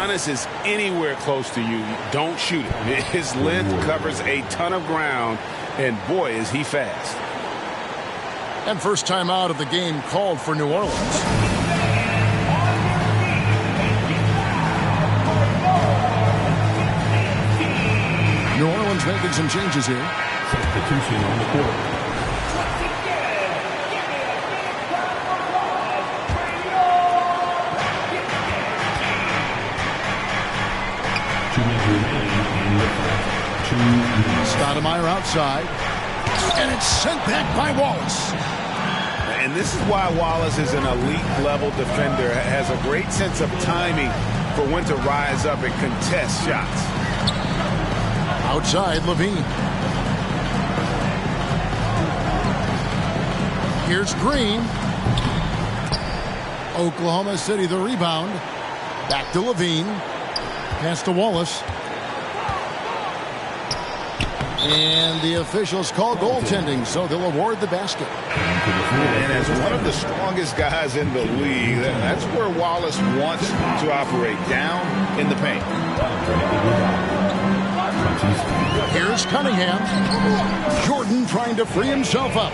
Giannis is anywhere close to you, don't shoot it. His length covers a ton of ground, and boy, is he fast. And first time out of the game called for New Orleans. New Orleans making some changes here. Substitution on the court. Stoudemire outside. And it's sent back by Wallace. And this is why Wallace is an elite-level defender. Has a great sense of timing for when to rise up and contest shots. Outside, Levine. Here's Green. Oklahoma City the rebound. Back to Levine. Pass to Wallace. And the officials call goaltending, so they'll award the basket. And as one of the strongest guys in the league, that's where Wallace wants to operate, down in the paint. Here's Cunningham. Jordan trying to free himself up.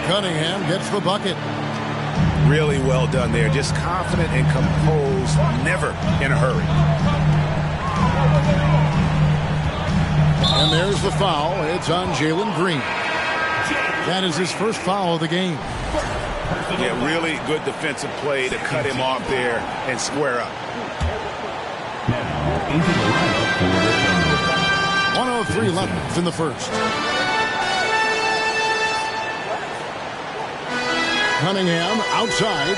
Cunningham gets the bucket. Really well done there. Just confident and composed, never in a hurry. And there's the foul. It's on Jalen Green. That is his first foul of the game. Yeah, really good defensive play to cut him off there and square up. Now, into the lineup for the Thunder. 1:03 left in the first. Cunningham outside.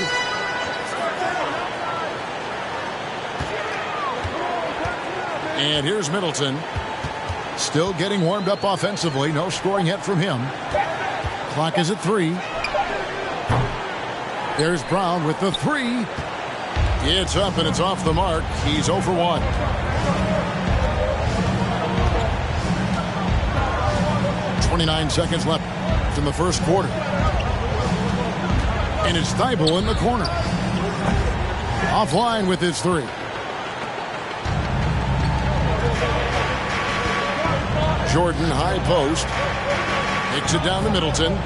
And here's Middleton. Still getting warmed up offensively. No scoring yet from him. Clock is at 3. There's Brown with the 3. It's up and it's off the mark. He's 0 for 1. .29 seconds left in the first quarter. And it's Thibault in the corner. Offline with his 3. Jordan high post. Takes it down to Middleton.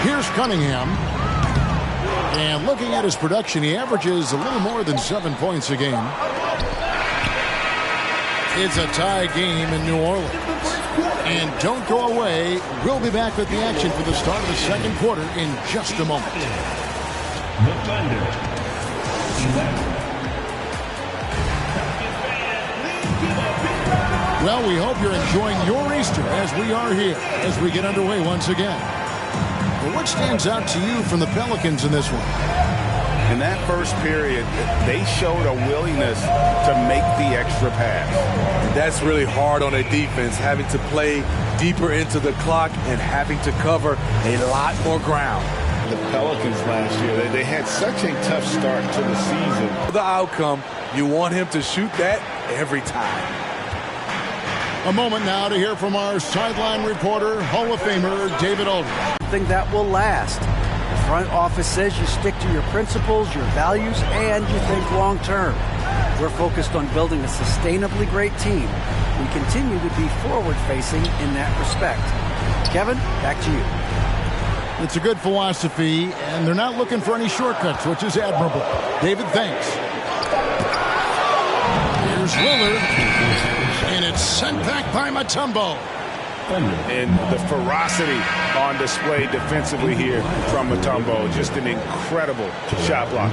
Here's Cunningham. And looking at his production, he averages a little more than 7 points a game. It's a tie game in New Orleans. And don't go away. We'll be back with the action for the start of the second quarter in just a moment. The Thunder. Well, we hope you're enjoying your Easter as we are here as we get underway once again. But what stands out to you from the Pelicans in this one? In that first period, they showed a willingness to make the extra pass. That's really hard on a defense, having to play deeper into the clock and having to cover a lot more ground. The Pelicans last year, they had such a tough start to the season. The outcome, you want him to shoot that every time. A moment now to hear from our sideline reporter, Hall of Famer David Aldridge. Something that will last. The front office says you stick to your principles, your values, and you think long term. We're focused on building a sustainably great team. We continue to be forward-facing in that respect. Kevin, back to you. It's a good philosophy, and they're not looking for any shortcuts, which is admirable. David, thanks. Here's Lillard. And it's sent back by Mutombo. And the ferocity on display defensively here from Mutombo. Just an incredible shot block.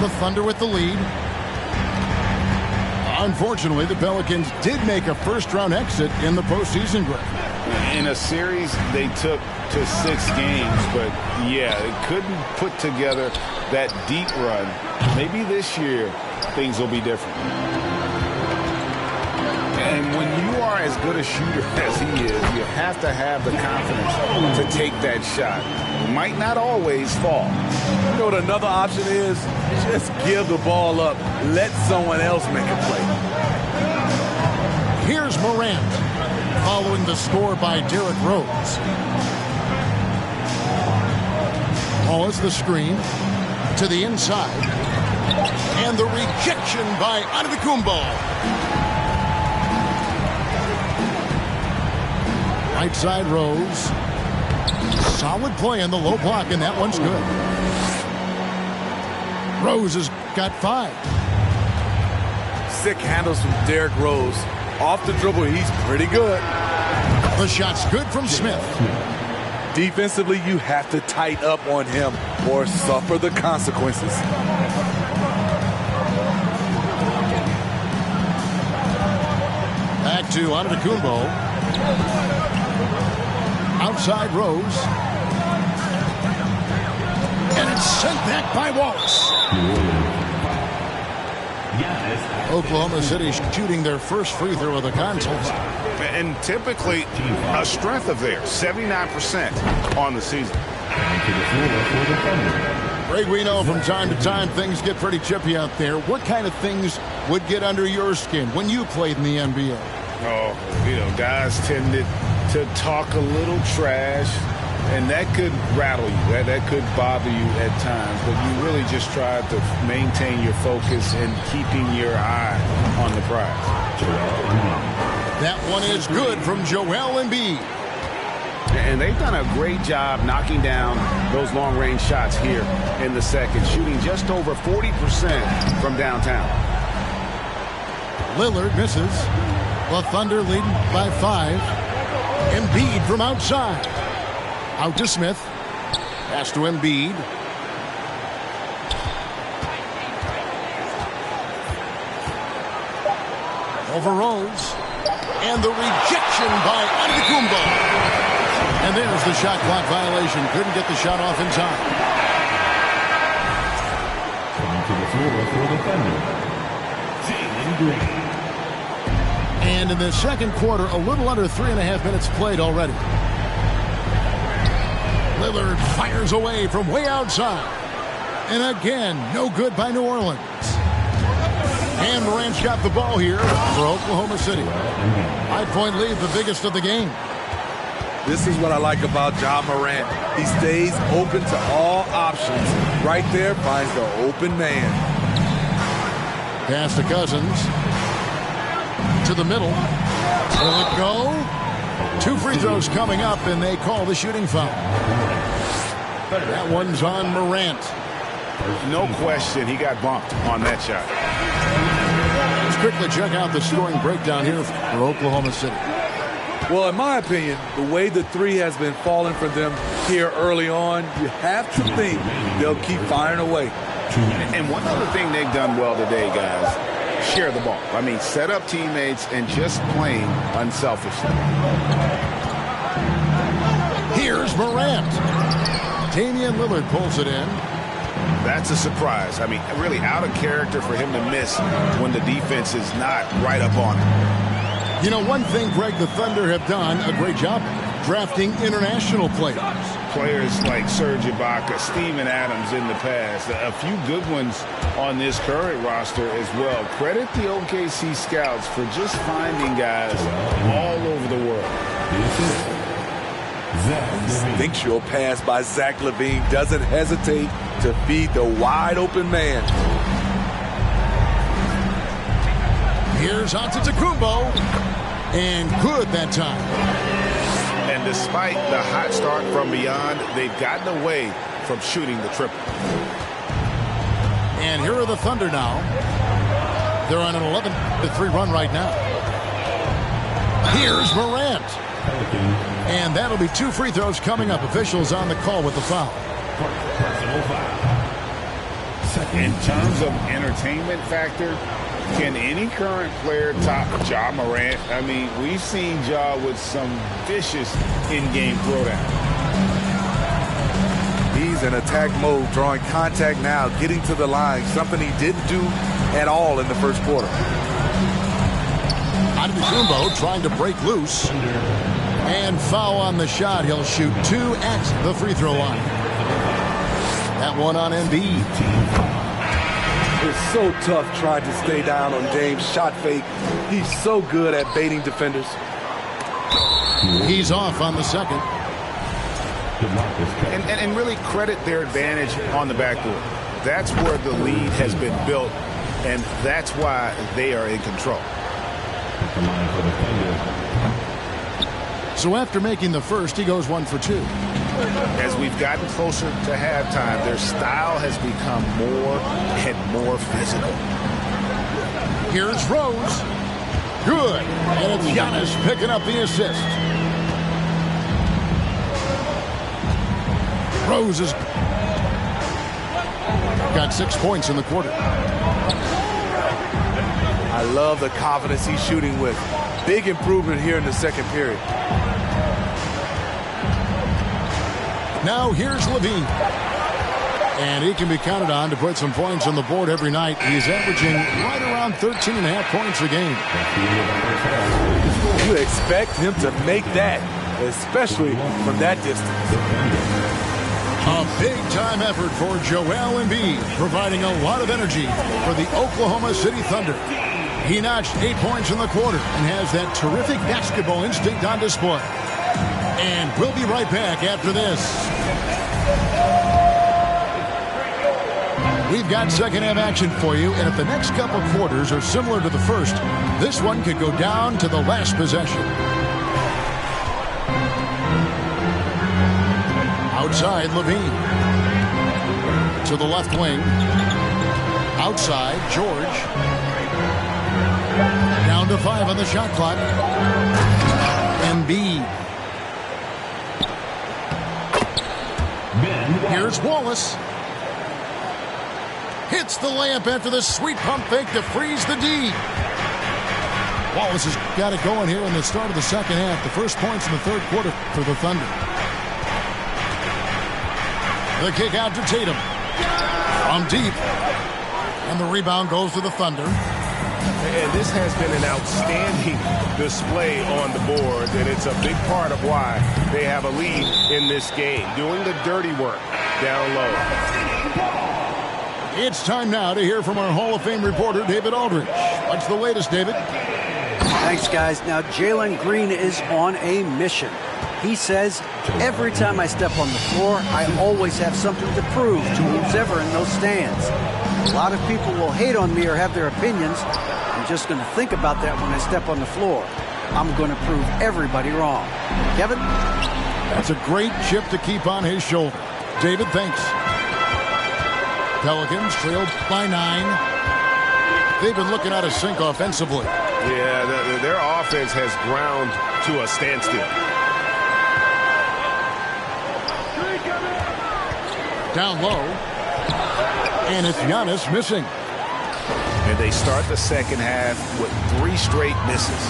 The Thunder with the lead. Unfortunately, the Pelicans did make a first-round exit in the postseason, Greg. In a series they took to 6 games, but yeah, they couldn't put together that deep run. Maybe this year things will be different. And when you are as good a shooter as he is, you have to have the confidence to take that shot. It might not always fall. You know what another option is? Just give the ball up. Let someone else make a play. Here's Morant, following the score by Derrick Rose. Hollis the screen to the inside. And the rejection by Antetokounmpo. Right side Rose. Solid play in the low block, and that one's good. Rose has got 5. Sick handles from Derrick Rose. Off the dribble, he's pretty good. The shot's good from Smith. Defensively, you have to tighten up on him or suffer the consequences. Back to Antetokounmpo. Outside Rose. And it's sent back by Wallace. Oklahoma City shooting their first free throw of the contest. And typically a strength of theirs, 79% on the season. Greg, we know from time to time things get pretty chippy out there. What kind of things would get under your skin when you played in the NBA? Oh, guys tended to talk a little trash, and that could rattle you. That could bother you at times, but you really just try to maintain your focus and keeping your eye on the prize. That one is good from Joel Embiid. And they've done a great job knocking down those long-range shots here in the second, shooting just over 40% from downtown. Lillard misses. The Thunder leading by 5. Embiid from outside. Out to Smith. Pass to Embiid. Over Rose. And the rejection by Antetokounmpo. And there's the shot clock violation. Couldn't get the shot off in time. Coming to the floor for the Thunder, Jalen Green. And in the second quarter, a little under 3.5 minutes played already. Lillard fires away from way outside. And again, no good by New Orleans. And Morant's got the ball here for Oklahoma City. 5-point lead, the biggest of the game. This is what I like about Ja Morant. He stays open to all options. Right there finds the open man. Pass to Cousins. To the middle. Will it go? 2 free throws coming up, and they call the shooting foul. That one's on Morant. No question he got bumped on that shot. Let's quickly check out the scoring breakdown here for Oklahoma City. Well, in my opinion, the way the three has been falling for them here early on, you have to think they'll keep firing away. And one other thing they've done well today, guys, share the ball. I mean, set up teammates and just playing unselfishly. Here's Morant. Damian Lillard pulls it in. That's a surprise. I mean, really out of character for him to miss when the defense is not right up on him. You know, one thing, Greg, the Thunder have done a great job drafting international players. Players like Serge Ibaka, Steven Adams in the past, a few good ones on this current roster as well. Credit the OKC scouts for just finding guys all over the world. Instinctual pass by Zach LaVine doesn't hesitate to feed the wide open man. Here's Antetokounmpo, and good that time. And despite the hot start from beyond, they've gotten away from shooting the triple. And here are the Thunder now. They're on an 11-3 run right now. Here's Morant. And that'll be 2 free throws coming up. Officials on the call with the foul. In terms of entertainment factor, can any current player top Ja Morant? I mean, we've seen Ja with some vicious in-game throwdown. He's in attack mode, drawing contact now, getting to the line, something he didn't do at all in the first quarter. Antetokounmpo trying to break loose. And foul on the shot. He'll shoot 2 at the free throw line. That one on Embiid. It's so tough trying to stay down on Dame's shot fake. He's so good at baiting defenders. He's off on the second. and really credit their advantage on the backboard. That's where the lead has been built, and that's why they are in control. So after making the first, he goes 1 for 2. As we've gotten closer to halftime, their style has become more and more physical. Here's Rose. Good. And it's Giannis picking up the assist. Rose has got 6 points in the quarter. I love the confidence he's shooting with. Big improvement here in the second period. Now here's Levine. And he can be counted on to put some points on the board every night. He's averaging right around 13.5 points a game. You expect him to make that, especially from that distance. A big-time effort for Joel Embiid, providing a lot of energy for the Oklahoma City Thunder. He notched 8 points in the quarter and has that terrific basketball instinct on display. And we'll be right back after this. We've got second-half action for you, and if the next couple quarters are similar to the first, this one could go down to the last possession. Outside, Levine. To the left wing. Outside, George. Down to 5 on the shot clock. Embiid. Here's Wallace. Hits the layup after the sweet pump fake to freeze the D. Wallace has got it going here in the start of the second half. The first points in the third quarter for the Thunder. The kick out to Tatum. From deep. And the rebound goes to the Thunder. And this has been an outstanding display on the board, and it's a big part of why they have a lead in this game, doing the dirty work down low. It's time now to hear from our Hall of Fame reporter, David Aldridge. What's the latest, David? Thanks, guys. Now, Jalen Green is on a mission. He says, every time I step on the floor, I always have something to prove to who's ever in those stands. A lot of people will hate on me or have their opinions. I'm just going to think about that when I step on the floor. I'm going to prove everybody wrong. Kevin? That's a great chip to keep on his shoulder. David, thanks. Pelicans trailed by 9. They've been looking out of sync offensively. Yeah, their offense has ground to a standstill. Down low. And it's Giannis missing. And they start the second half with 3 straight misses.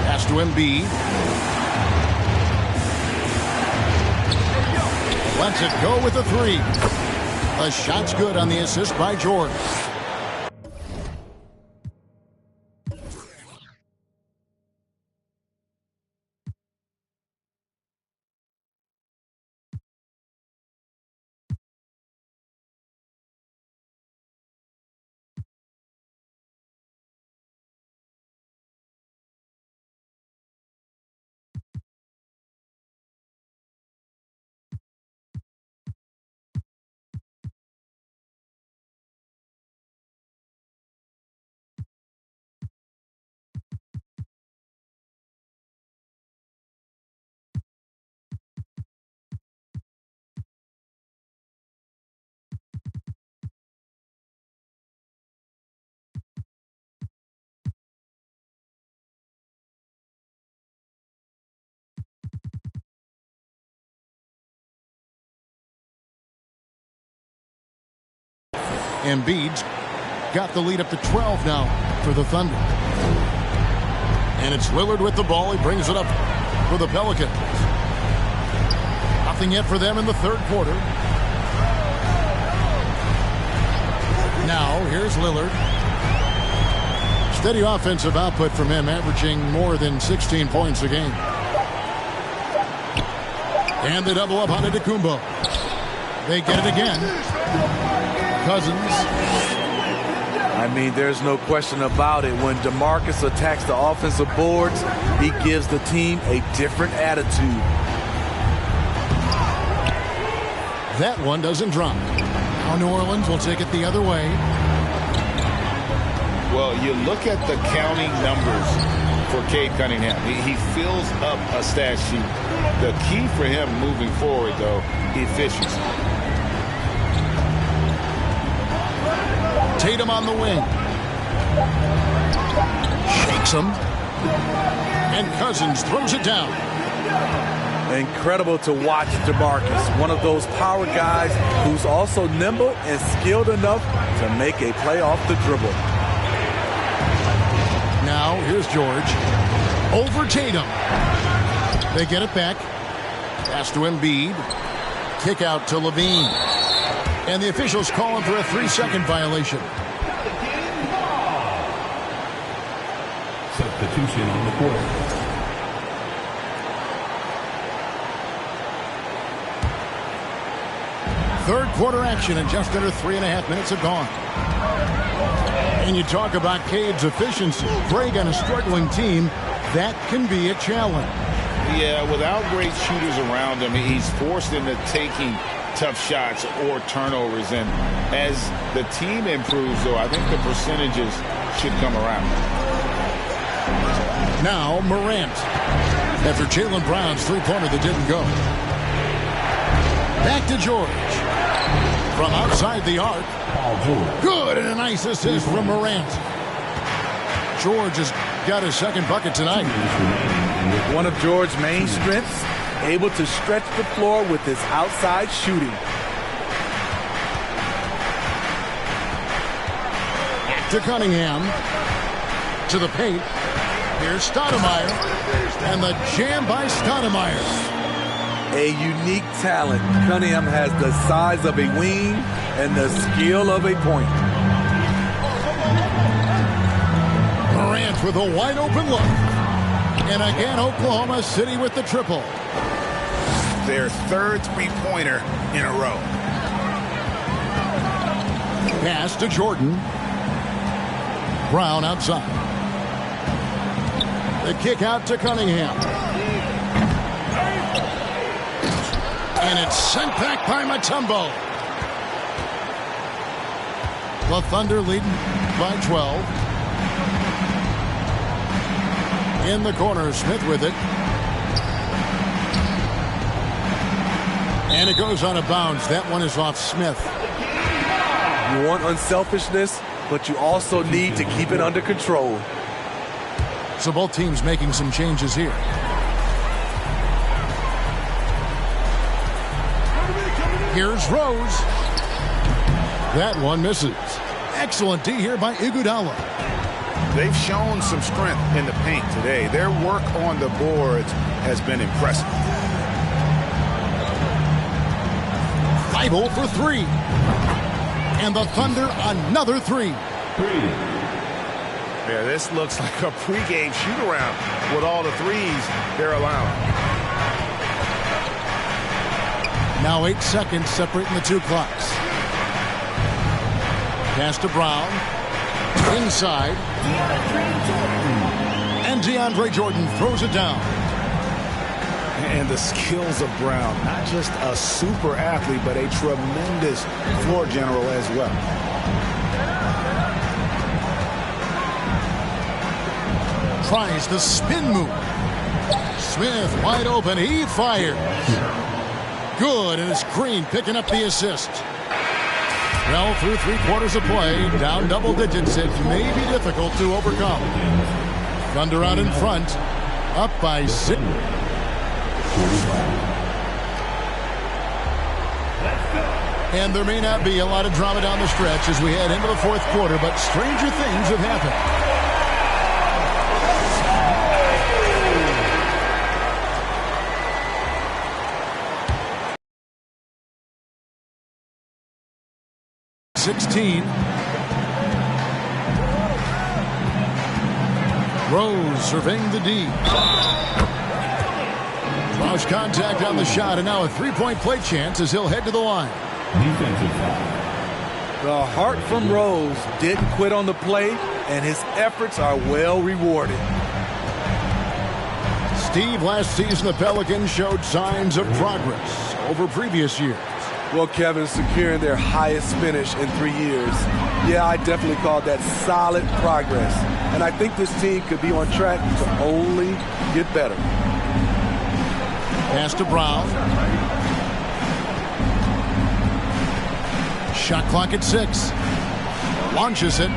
Pass to Embiid. Lets it go with a 3. The shot's good on the assist by George. Embiid's got the lead up to 12 now for the Thunder. And it's Lillard with the ball. He brings it up for the Pelicans. Nothing yet for them in the third quarter. Now, here's Lillard. Steady offensive output from him, averaging more than 16 points a game. And they double up on Antetokounmpo. They get it again. Cousins. I mean, there's no question about it. When DeMarcus attacks the offensive boards, he gives the team a different attitude. That one doesn't drop. Now New Orleans will take it the other way. Well, you look at the counting numbers for Cade Cunningham. He fills up a stat sheet. The key for him moving forward, though, efficiency. Tatum on the wing. Shakes him. And Cousins throws it down. Incredible to watch DeMarcus, one of those power guys who's also nimble and skilled enough to make a play off the dribble. Now here's George. Over Tatum. They get it back. Pass to Embiid. Kick out to Levine. And the officials call him for a 3-second violation. Substitution on the court. Third quarter action, and just under 3.5 minutes have gone. And you talk about Cade's efficiency. Greg, on a struggling team, that can be a challenge. Yeah, without great shooters around him, he's forced into taking tough shots or turnovers. And as the team improves, though, I think the percentages should come around. Now Morant. After Jaylen Brown's three-pointer that didn't go. Back to George. From outside the arc. Good, and a nice assist from Morant. George has got his second bucket tonight. One of George's main strengths, able to stretch the floor with his outside shooting. To Cunningham. To the paint. Here's Stoudemire. And the jam by Stoudemire. A unique talent. Cunningham has the size of a wing and the skill of a point. Morant with a wide open look. And again, Oklahoma City with the triple. Their third three-pointer in a row. Pass to Jordan. Brown outside. The kick out to Cunningham. And it's sent back by Mutombo. The Thunder leading by 12. In the corner, Smith with it. And it goes on a bounce. That one is off Smith. You want unselfishness, but you also need to keep it under control. So both teams making some changes here. Here's Rose. That one misses. Excellent D here by Iguodala. They've shown some strength in the paint today. Their work on the boards has been impressive. 5-0 for 3. And the Thunder another 3. Yeah, this looks like a pregame shoot-around with all the threes they're allowing. Now 8 seconds separating the two clocks. Pass to Brown. Inside. And DeAndre Jordan throws it down. And the skills of Brown, not just a super athlete, but a tremendous floor general as well. Tries the spin move. Smith wide open. He fires. Good, and it's Green picking up the assist. Well, through 3 quarters of play, down double digits, it may be difficult to overcome. Thunder out in front, up by 6. And there may not be a lot of drama down the stretch as we head into the fourth quarter, but stranger things have happened. Rose surveying the D. Draws contact on the shot, and now a three-point play chance as he'll head to the line. The heart from Rose didn't quit on the play, and his efforts are well rewarded. Steve, last season the Pelicans showed signs of progress over previous years. Well, Kevin, securing their highest finish in 3 years. Yeah, I definitely call that solid progress. And I think this team could be on track to only get better. Pass to Brown. Shot clock at 6. Launches it.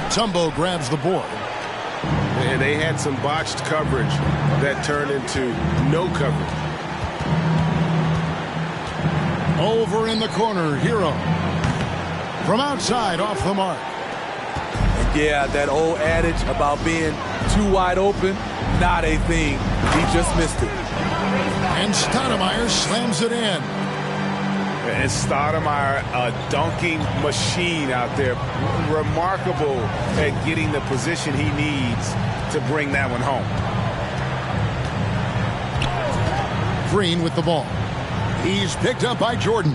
Tumbo grabs the board. And they had some botched coverage that turned into no coverage. Over in the corner, Hero. From outside, off the mark. And yeah, that old adage about being too wide open, not a thing. He just missed it. And Stoudemire slams it in. And Stoudemire, a dunking machine out there. Remarkable at getting the position he needs to bring that one home. Green with the ball. He's picked up by Jordan.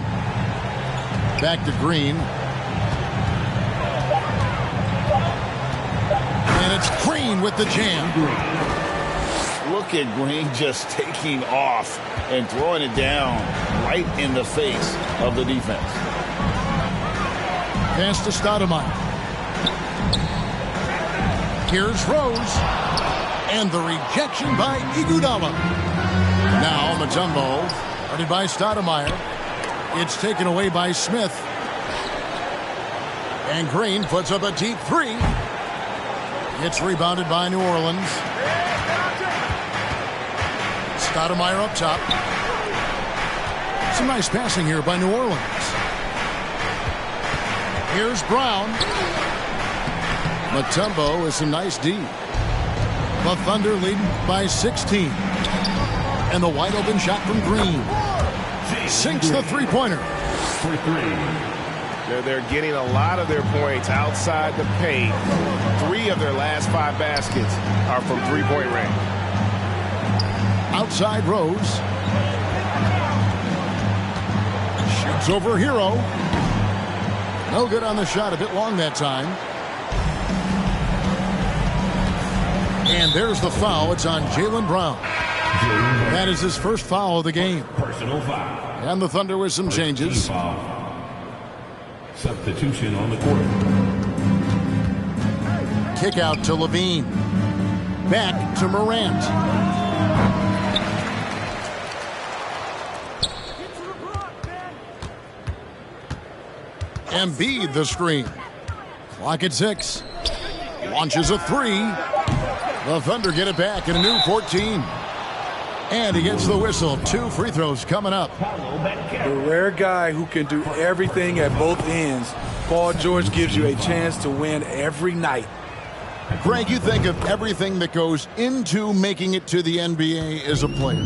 Back to Green. And it's Green with the jam. Look at Green just taking off and throwing it down right in the face of the defense. Pass to Stoudemire. Here's Rose. And the rejection by Iguodala. Now Mutombo, guarded by Stoudemire. It's taken away by Smith. And Green puts up a deep 3. It's rebounded by New Orleans. Stoudemire up top. Some nice passing here by New Orleans. Here's Brown. Mutombo with some nice D. The Thunder lead by 16. And the wide open shot from Green. Sinks the three-pointer. For 3. They're getting a lot of their points outside the paint. 3 of their last 5 baskets are from three-point range. Outside Rose. Shoots over Hero. No good on the shot. A bit long that time. And there's the foul. It's on Jaylen Brown. That is his first foul of the game. Personal foul. And the Thunder with some changes. Substitution on the court. Kick out to Levine. Back to Morant. Embiid the screen. Clock at 6. Launches a 3. The Thunder get it back in a new 14. And he gets the whistle. 2 free throws coming up. The rare guy who can do everything at both ends. Paul George gives you a chance to win every night. Greg, you think of everything that goes into making it to the NBA as a player.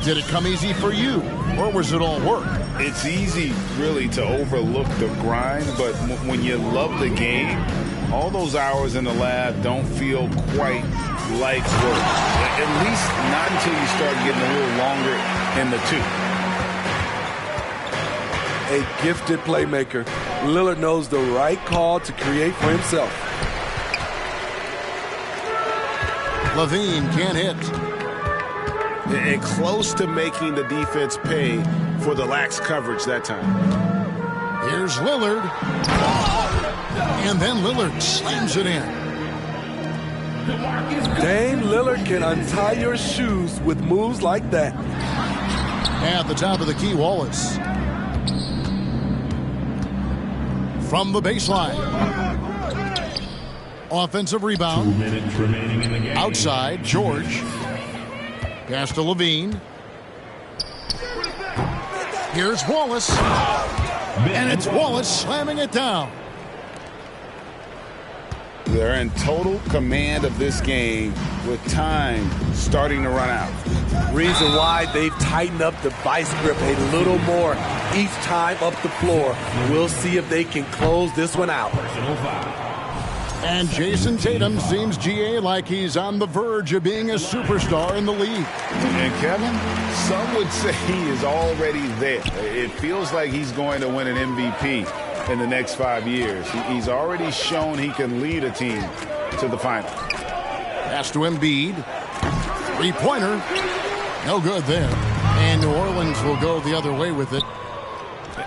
Did it come easy for you, or was it all work? It's easy, really, to overlook the grind, but when you love the game, all those hours in the lab don't feel quite like work. At least not until you start getting a little longer in the tooth. A gifted playmaker. Lillard knows the right call to create for himself. Levine can't hit. And close to making the defense pay for the lax coverage that time. Here's Lillard. And then Lillard slams it in. Dame Lillard can untie your shoes with moves like that. At the top of the key, Wallace. From the baseline. Offensive rebound. 2 minutes remaining in the game. Outside, George. Pass to Levine. Here's Wallace. And it's Wallace slamming it down. They're in total command of this game with time starting to run out. Reason why they've tightened up the vice grip a little more each time up the floor. We'll see if they can close this one out. Personal foul. And Jason Tatum seems, GA, like he's on the verge of being a superstar in the league. And Kevin, some would say he is already there. It feels like he's going to win an MVP in the next 5 years. He's already shown he can lead a team to the final. Pass to Embiid. Three-pointer. No good there. And New Orleans will go the other way with it.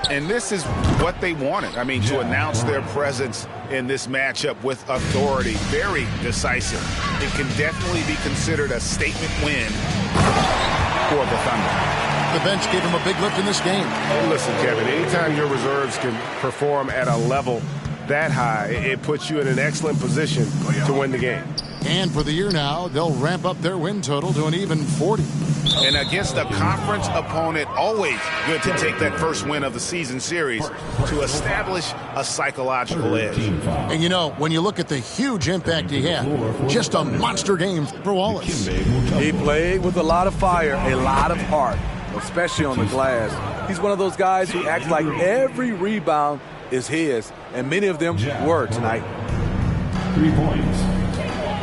And this is what they wanted. I mean, to announce their presence in this matchup with authority, very decisive. It can definitely be considered a statement win for the Thunder. The bench gave him a big lift in this game. Well, listen, Kevin, anytime your reserves can perform at a level that high, it puts you in an excellent position to win the game. And for the year now, they'll ramp up their win total to an even 40. And against a conference opponent, always good to take that first win of the season series to establish a psychological edge. And you know, when you look at the huge impact he had, just a monster game for Wallace. He played with a lot of fire, a lot of heart, especially on the glass. He's one of those guys who acts like every rebound is his, and many of them were tonight. 3 points.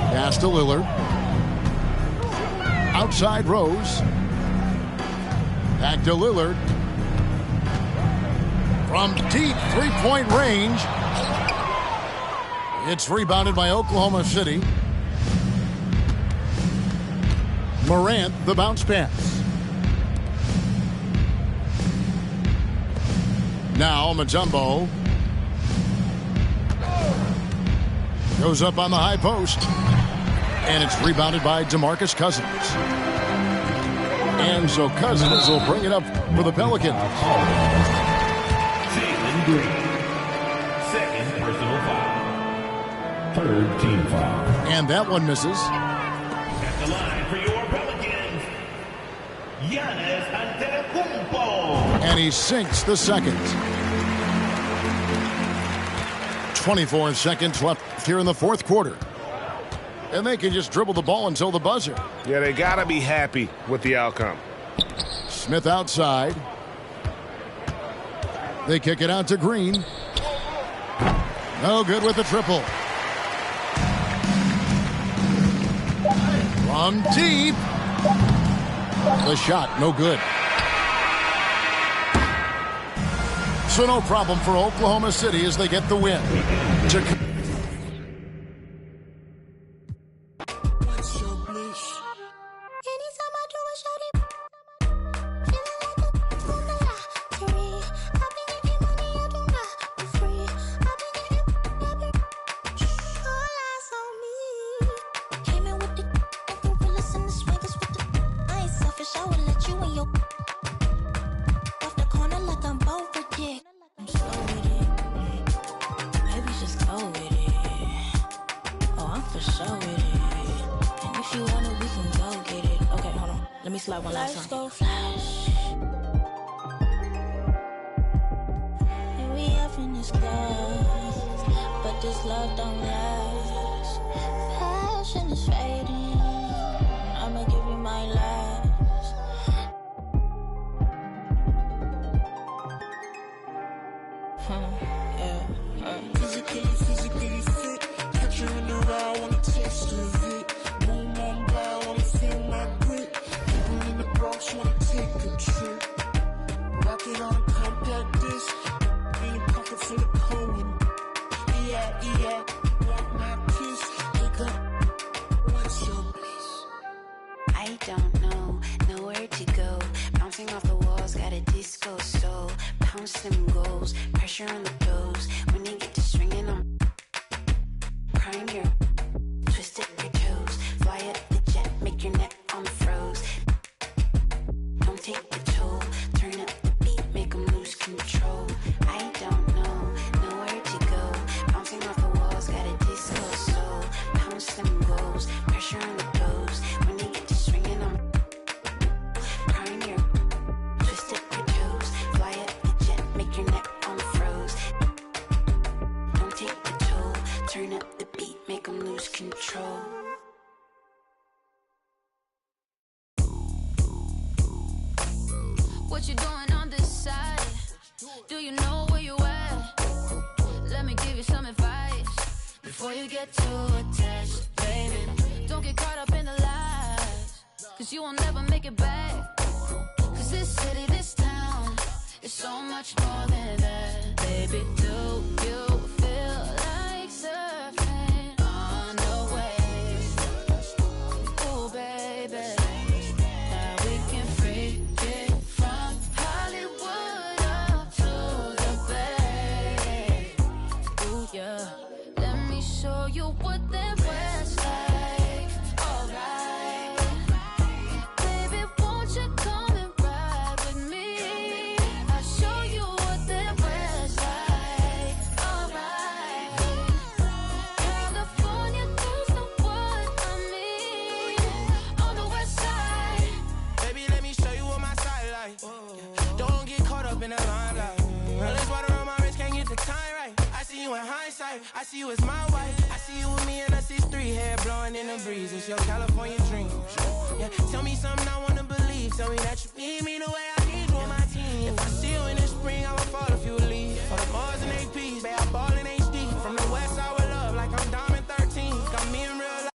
Pass to Lillard. Outside Rose. Back to Lillard. From deep three-point range. It's rebounded by Oklahoma City. Morant, the bounce pass. Now Mutombo. Goes up on the high post. And it's rebounded by DeMarcus Cousins. And so Cousins will bring it up for the Pelicans. Jalen Green. Second personal foul. Third team foul. And that one misses. At the line for your Pelicans, Giannis Antetokounmpo. And he sinks the second. 24 seconds left here in the fourth quarter. And they can just dribble the ball until the buzzer. Yeah, they got to be happy with the outcome. Smith outside. They kick it out to Green. No good with the triple. From deep. The shot, no good. So no problem for Oklahoma City as they get the win. What you doing on this side? Do you know where you at? Let me give you some advice before you get too attached, baby. Don't get caught up in the lies, cause you will never make it back. Cause this city, this town, is so much more than that. Baby, do you feel like surfing on the waves? Ooh, baby, now we can freak it. wife. I see you as my wife. I see you with me and us is three. Hair blowing in the breeze. It's your California dream. Yeah, tell me something I wanna believe. Tell me that you need me the way I need you on my team. If I see you in the spring, I will fall if you leave. For the Mars and APs, babe, I ball in HD. From the west side with love, like I'm Diamond 13. Got me in real life.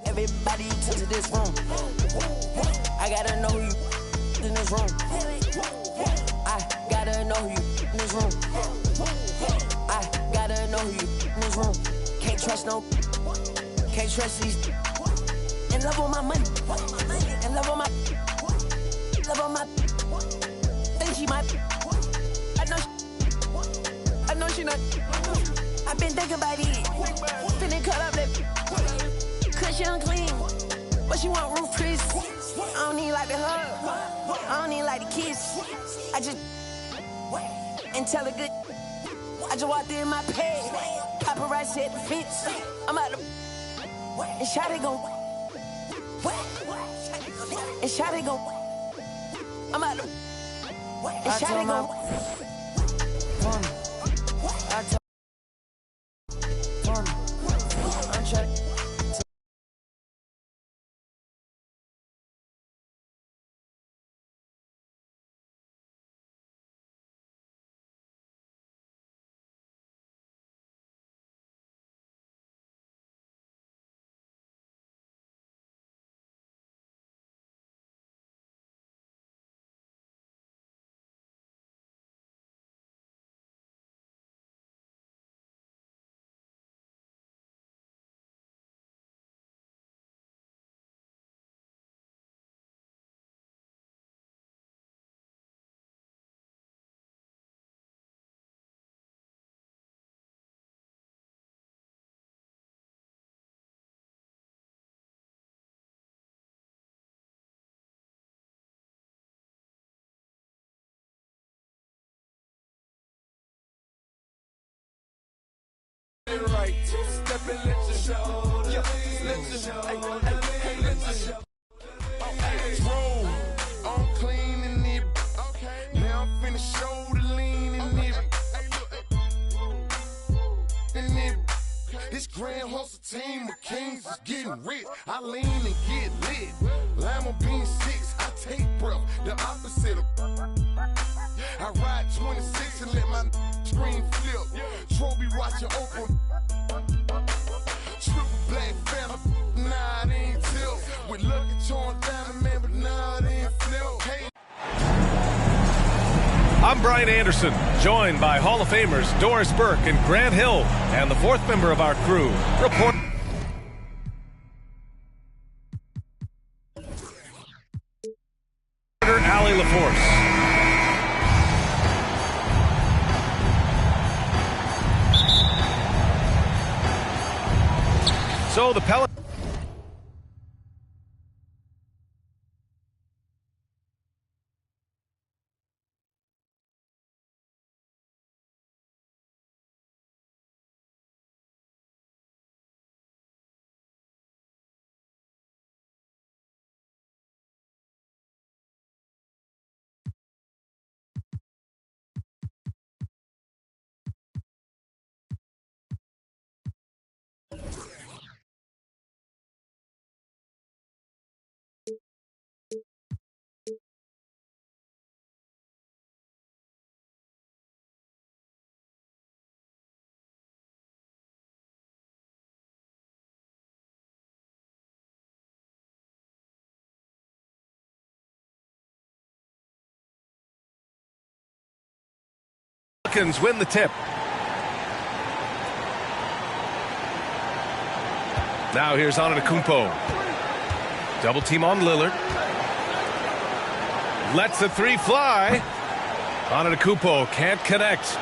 Everybody to this room. I gotta know who you in this room. I gotta know who you in this room. I gotta know who you in this room. Can't trust these. In love with my money. In love with my. Think she might. I know she not. I've been thinking about it. Finna cut up that. Cause she unclean. But she want roof Chris. I don't need like the hug. I don't need like the kiss. I just. And tell her good. I just walked in my pad. Paparazzi at the fence. I'm out the. And Shotty gon'. And Shotty gon'. I'm out the. And Shotty gon'. I'm trying. Right, step and let your show. Let your show. Hey, let your show. Roll, I'm cleaning it. Okay. Now I'm finna show the lean in it. In it. This grand hustle team of kings is getting rich. I lean and get lit. Lima bean 6, I take breath. The opposite of. I ride 26 and let my screen flip. Trophy watching open. Triple black phantom, nah, it ain't tilt. With Lucky Charm diamond, man, but nah, it ain't flip. Hey. I'm Brian Anderson, joined by Hall of Famers Doris Burke and Grant Hill, and the fourth member of our crew, reporter Allie LaForce. So the Pelicans. Win the tip. Now here's Antetokounmpo. Double team on Lillard. Lets the three fly. Antetokounmpo can't connect.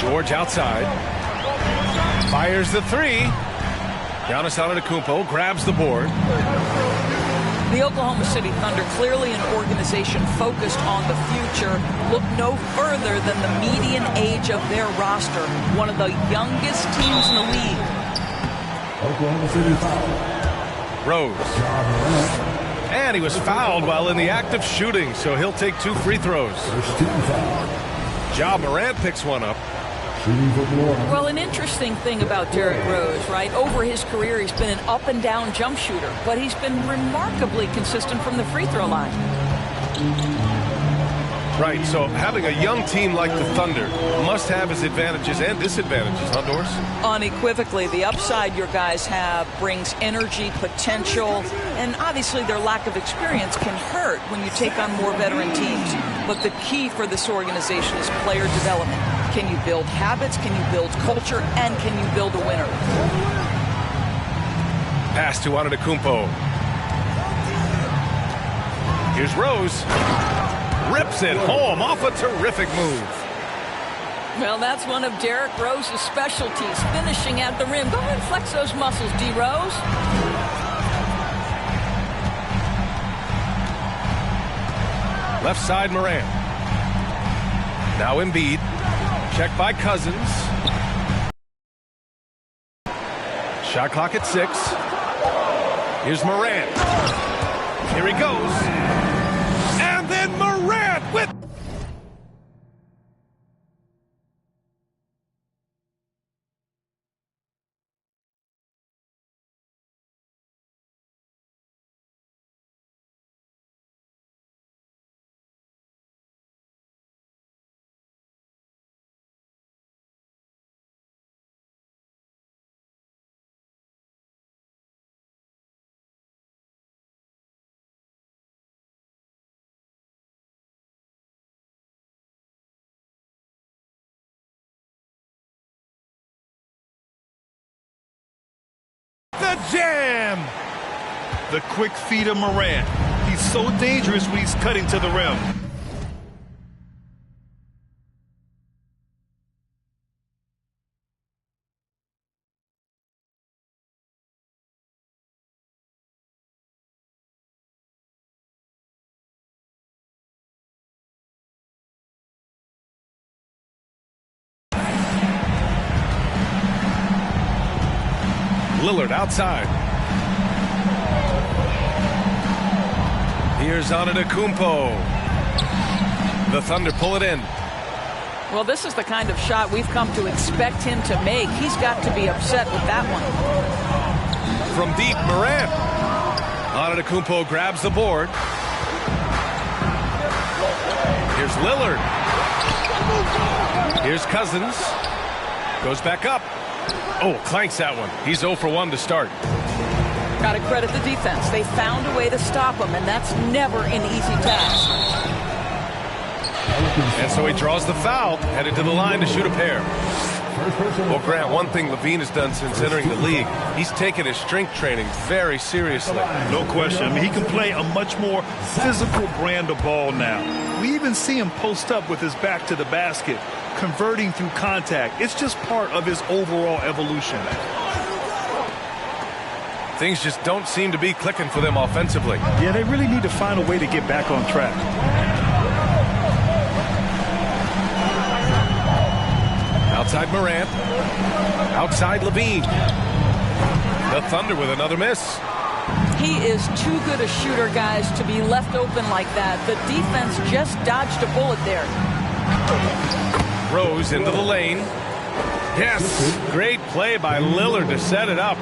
George outside. Fires the three. Giannis Antetokounmpo grabs the board. The Oklahoma City Thunder, clearly an organization focused on the future, look no further than the median age of their roster. One of the youngest teams in the league. Oklahoma City foul. Rose. And he was fouled while in the act of shooting, so he'll take 2 free throws. First team foul. Ja Morant picks one up. Well, an interesting thing about Derrick Rose, right? Over his career, he's been an up-and-down jump shooter, but he's been remarkably consistent from the free throw line. Right, so having a young team like the Thunder must have its advantages and disadvantages, huh, Doris? Unequivocally, the upside your guys have brings energy, potential, and obviously their lack of experience can hurt when you take on more veteran teams. But the key for this organization is player development. Can you build habits? Can you build culture? And can you build a winner? Pass to Antetokounmpo. Here's Rose. Rips it home off a terrific move. Well, that's one of Derrick Rose's specialties, finishing at the rim. Go ahead and flex those muscles, D. Rose. Left side, Morant. Now Embiid. Checked by Cousins. Shot clock at 6. Here's Morant. Here he goes. And then Morant with... The jam! The quick feed of Morant. He's so dangerous when he's cutting to the rim. Lillard outside. Here's Antetokounmpo. The Thunder pull it in. Well, this is the kind of shot we've come to expect him to make. He's got to be upset with that one. From deep, Morant. Antetokounmpo grabs the board. Here's Lillard. Here's Cousins. Goes back up. Oh, clanks that one. He's 0 for 1 to start. Got to credit the defense. They found a way to stop him, and that's never an easy task. And so he draws the foul, headed to the line to shoot a pair. Well, Grant, one thing Levine has done since entering the league, he's taken his strength training very seriously. No question. I mean, he can play a much more physical brand of ball now. We even see him post up with his back to the basket, converting through contact. It's just part of his overall evolution. Things just don't seem to be clicking for them offensively. Yeah, they really need to find a way to get back on track. Outside Morant. Outside Levine. The Thunder with another miss. He is too good a shooter, guys, to be left open like that. The defense just dodged a bullet there. Rose into the lane. Yes, great play by Lillard to set it up.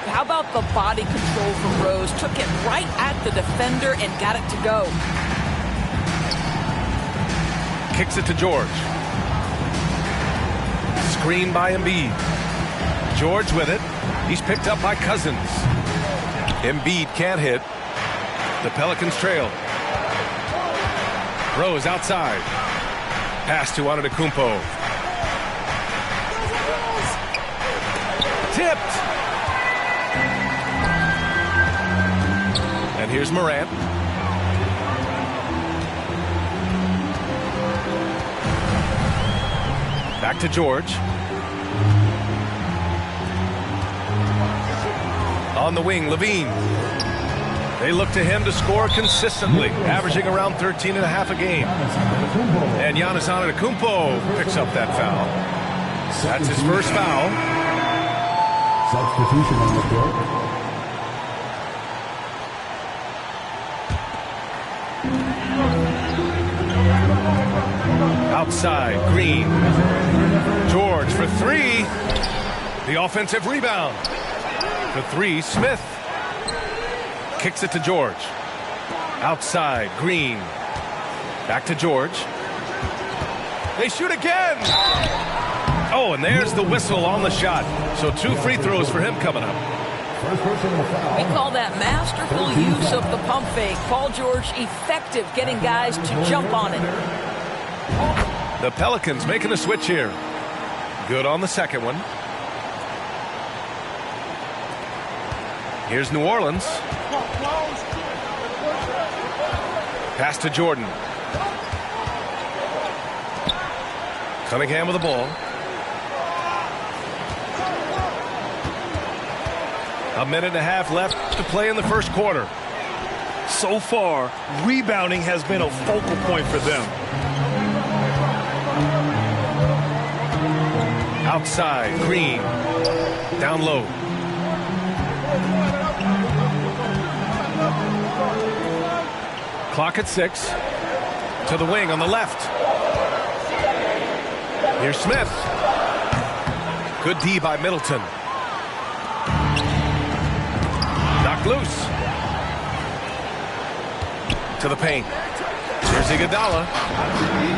How about the body control from Rose? Took it right at the defender and got it to go. Kicks it to George. Screen by Embiid. George with it. He's picked up by Cousins. Embiid can't hit. The Pelicans trail. Rose outside. Pass to Antetokounmpo. Tipped. And here's Morant. Back to George. On the wing, Levine. They look to him to score consistently, averaging around 13.5 a game. And Giannis Antetokounmpo picks up that foul. That's his first foul. Substitution on the court. Outside, Green. George for 3. The offensive rebound. For 3, Smith. Kicks it to George. Outside, Green. Back to George. They shoot again. Oh, and there's the whistle on the shot. So 2 free throws for him coming up. We call that masterful use of the pump fake. Paul George effective getting guys to jump on it. The Pelicans making a switch here. Good on the second one. Here's New Orleans. Pass to Jordan. Cunningham with the ball. A minute and a half left to play in the first quarter. So far, rebounding has been a focal point for them. Outside, Green. Down low. Clock at 6. To the wing on the left. Here's Smith. Good D by Middleton. Knocked loose. To the paint. Here's Iguodala.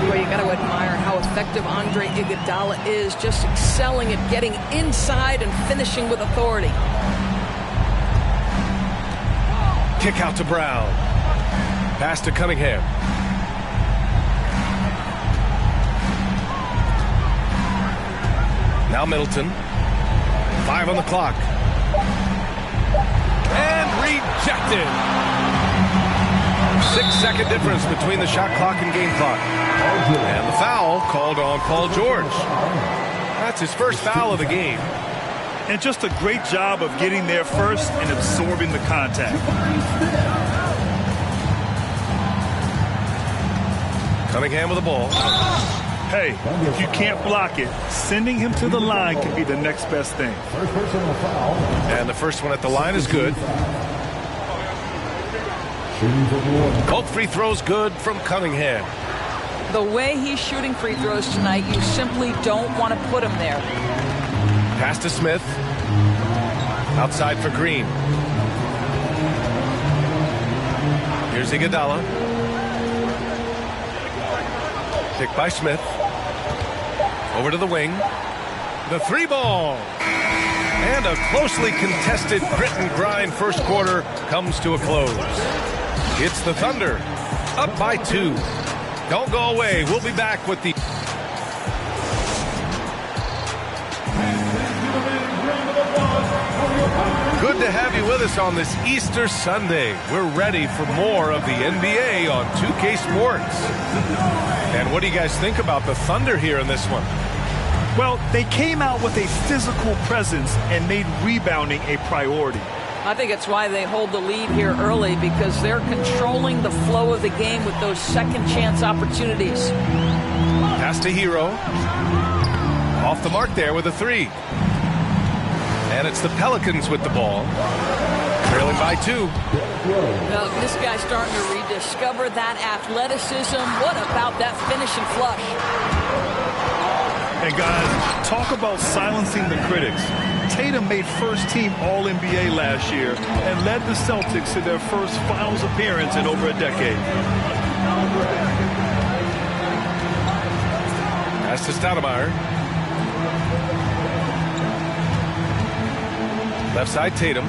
Well, you got to admire how effective Andre Iguodala is, just excelling at getting inside and finishing with authority. Kick out to Brown. Pass to Cunningham. Now Middleton. 5 on the clock. And rejected. 6-second difference between the shot clock and game clock. And the foul called on Paul George. That's his first foul of the game. And just a great job of getting there first and absorbing the contact. Cunningham with the ball. Hey, if you can't block it, sending him to the line could be the next best thing. And the first one at the line is good. Both free throws good from Cunningham. The way he's shooting free throws tonight, you simply don't want to put him there. Pass to Smith. Outside for Green. Here's Iguodala. Pick by Smith. Over to the wing. The 3-ball. And a closely contested grit and grind first quarter comes to a close. It's the Thunder. Up by 2. Don't go away. We'll be back with the... Good to have you with us on this Easter Sunday. We're ready for more of the NBA on 2K Sports. And what do you guys think about the Thunder here in this one? Well, they came out with a physical presence and made rebounding a priority. I think it's why they hold the lead here early, because they're controlling the flow of the game with those second chance opportunities. Pass to Hero. Off the mark there with a 3. And it's the Pelicans with the ball. Trailing by 2. Well, this guy's starting to rediscover that athleticism. What about that finishing flush? And guys, talk about silencing the critics. Tatum made first-team All-NBA last year and led the Celtics to their first finals appearance in over a decade. Pass to Stoudemire. Left side, Tatum.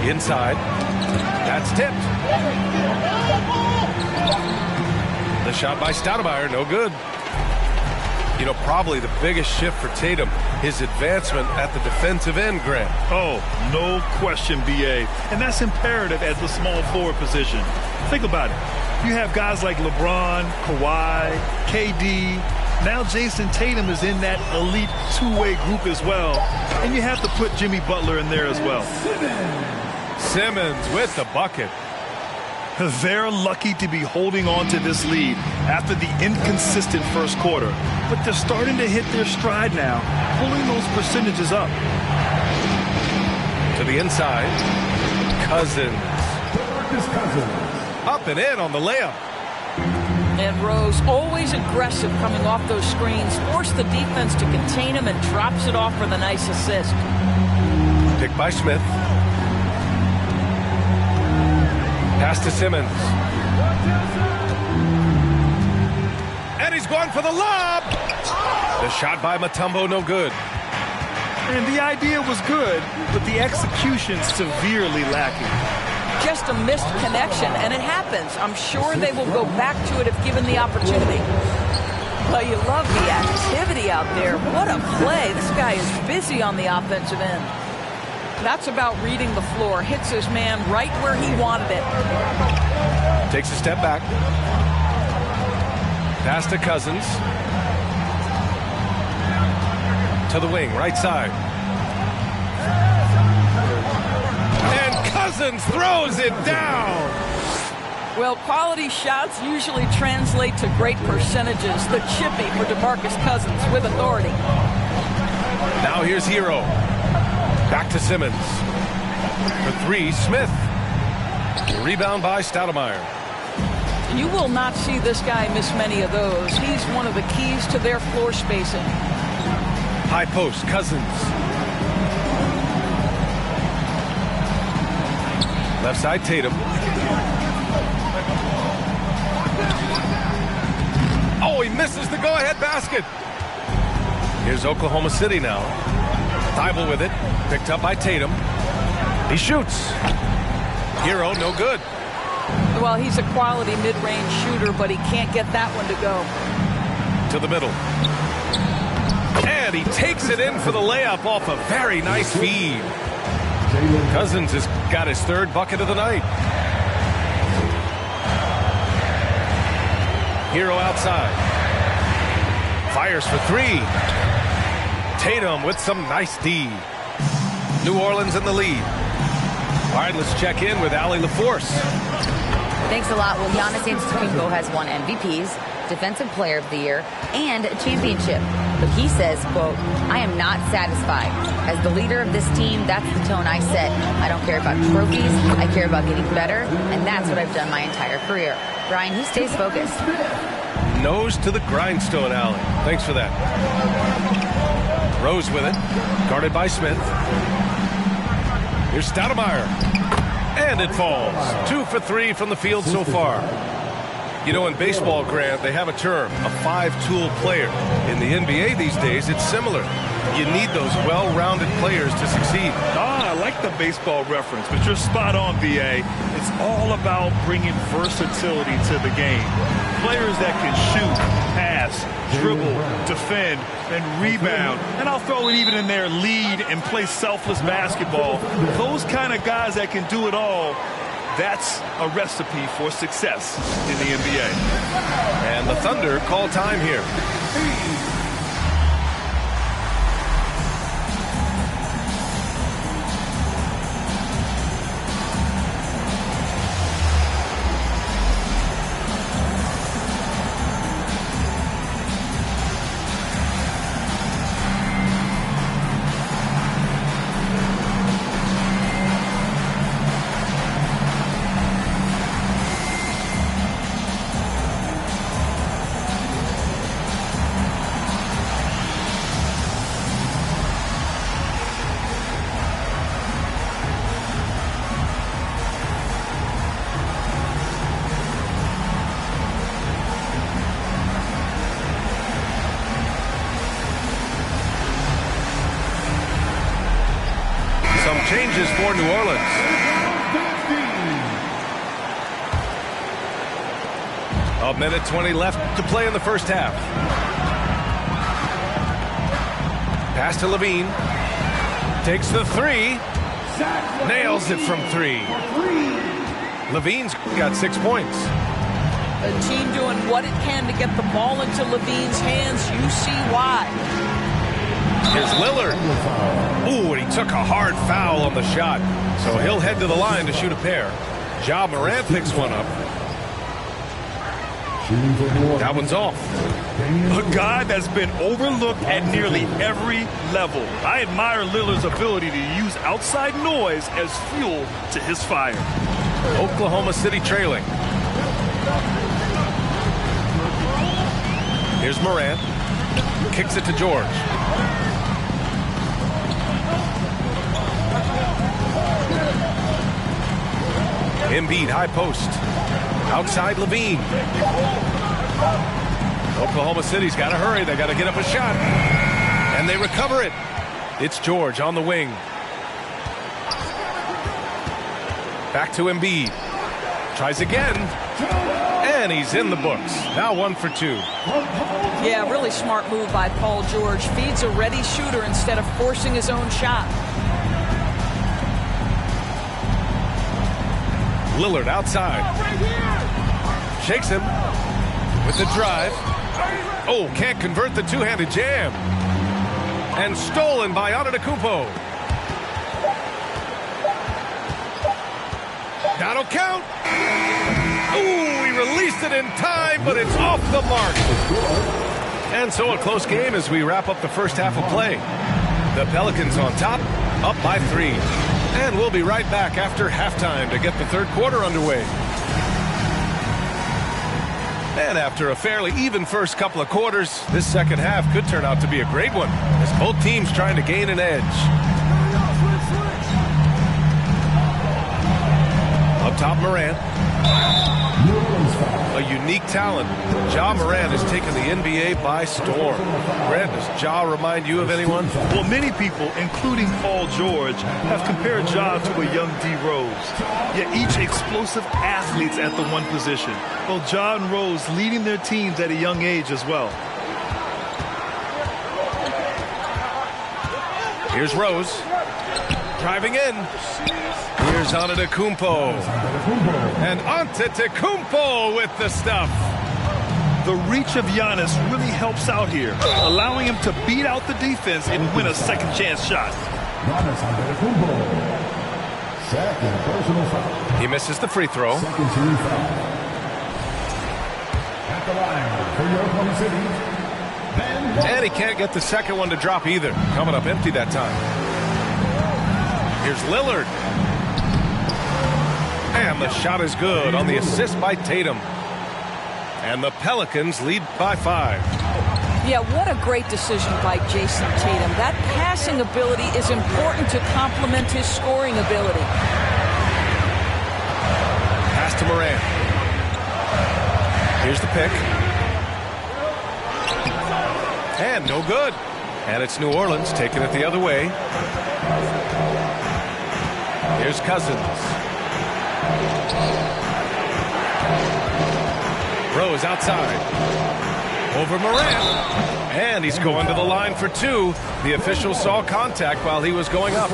Inside. That's tipped. The shot by Stoudemire, no good. You know, probably the biggest shift for Tatum, his advancement at the defensive end, Grant. Oh, no question, B.A. And that's imperative at the small forward position. Think about it. You have guys like LeBron, Kawhi, KD. Now Jason Tatum is in that elite two-way group as well. And you have to put Jimmy Butler in there as well. Simmons with the bucket. They're lucky to be holding on to this lead after the inconsistent first quarter. But they're starting to hit their stride now, pulling those percentages up. To the inside. Cousins. Up and in on the layup. And Rose, always aggressive coming off those screens, forced the defense to contain him and drops it off for the nice assist. Pick by Smith. Pass to Simmons. he's going for the lob. The shot by Mutombo, no good. And the idea was good, but the execution severely lacking. Just a missed connection, and it happens. I'm sure they will go back to it if given the opportunity. Well, you love the activity out there. What a play. This guy is busy on the offensive end. That's about reading the floor. Hits his man right where he wanted it. Takes a step back. Pass to Cousins. To the wing, right side. And Cousins throws it down. Well, quality shots usually translate to great percentages. The chippy for DeMarcus Cousins with authority. Now here's Hero. Back to Simmons. For three, Smith. Rebound by Stoudemire. You will not see this guy miss many of those. He's one of the keys to their floor spacing. High post, Cousins. Left side, Tatum. Oh, he misses the go-ahead basket. Here's Oklahoma City now. Thibault with it. Picked up by Tatum. He shoots. Hero, no good. Well, he's a quality mid-range shooter, but he can't get that one to go. To the middle. And he takes it in for the layup off a very nice feed. Cousins has got his third bucket of the night. Hero outside. Fires for three. Tatum with some nice D. New Orleans in the lead. All right, let's check in with Allie LaForce. Thanks a lot. Well, Giannis Antetokounmpo has won MVPs, Defensive Player of the Year, and a championship. But he says, quote, I am not satisfied. As the leader of this team, that's the tone I set. I don't care about trophies. I care about getting better, and that's what I've done my entire career. Brian, he stays focused. Nose to the grindstone, Allie. Thanks for that. Rose with it. Guarded by Smith. Here's Stoudemire. And it falls. 2 for 3 from the field so far. You know, in baseball, Grant, they have a term, a five-tool player. In the NBA these days, it's similar. You need those well-rounded players to succeed. I like the baseball reference, but you're spot on, VA. It's all about bringing versatility to the game. Players that can shoot, pass, dribble, defend, and rebound. And I'll throw it even in there, lead and play selfless basketball. Those kind of guys that can do it all, that's a recipe for success in the NBA. And the Thunder call time here. Changes for New Orleans. A minute 20 left to play in the first half. Pass to Levine. Takes the three. Nails it from three. Levine's got 6 points. A team doing what it can to get the ball into Levine's hands. You see why. Here's Lillard. Ooh, and he took a hard foul on the shot. So he'll head to the line to shoot a pair. Ja Morant picks one up. That one's off. A guy that's been overlooked at nearly every level. I admire Lillard's ability to use outside noise as fuel to his fire. Oklahoma City trailing. Here's Morant. Kicks it to George. Embiid, high post. Outside Levine. Oklahoma City's got to hurry. They got to get up a shot. And they recover it. It's George on the wing. Back to Embiid. Tries again. And he's in the books. Now 1 for 2. Yeah, really smart move by Paul George. Feeds a ready shooter instead of forcing his own shot. Lillard outside. Shakes him with the drive. Oh, can't convert the two-handed jam. And stolen by Antetokounmpo. That'll count. Ooh, he released it in time, but it's off the mark. And so a close game as we wrap up the first half of play. The Pelicans on top, up by 3. And we'll be right back after halftime to get the third quarter underway. And after a fairly even first couple of quarters, this second half could turn out to be a great one as both teams trying to gain an edge. Up top, Morant. A unique talent. Ja Morant has taken the NBA by storm. Grant, does Ja remind you of anyone? Well, many people, including Paul George, have compared Ja to a young D. Rose. Yet each explosive athletes at the one position. Both Ja and Rose leading their teams at a young age as well. Here's Rose. Driving in. Here's Antetokounmpo. And Antetokounmpo with the stuff. The reach of Giannis really helps out here, allowing him to beat out the defense and win a second chance shot. He misses the free throw. And he can't get the second one to drop either. Coming up empty that time. Here's Lillard. And the shot is good on the assist by Tatum. And the Pelicans lead by 5. Yeah, what a great decision by Jason Tatum. That passing ability is important to complement his scoring ability. Pass to Morant. Here's the pick. And no good. And it's New Orleans taking it the other way. Here's Cousins. Rose outside. Over Morant. And he's going to the line for 2. The official saw contact while he was going up.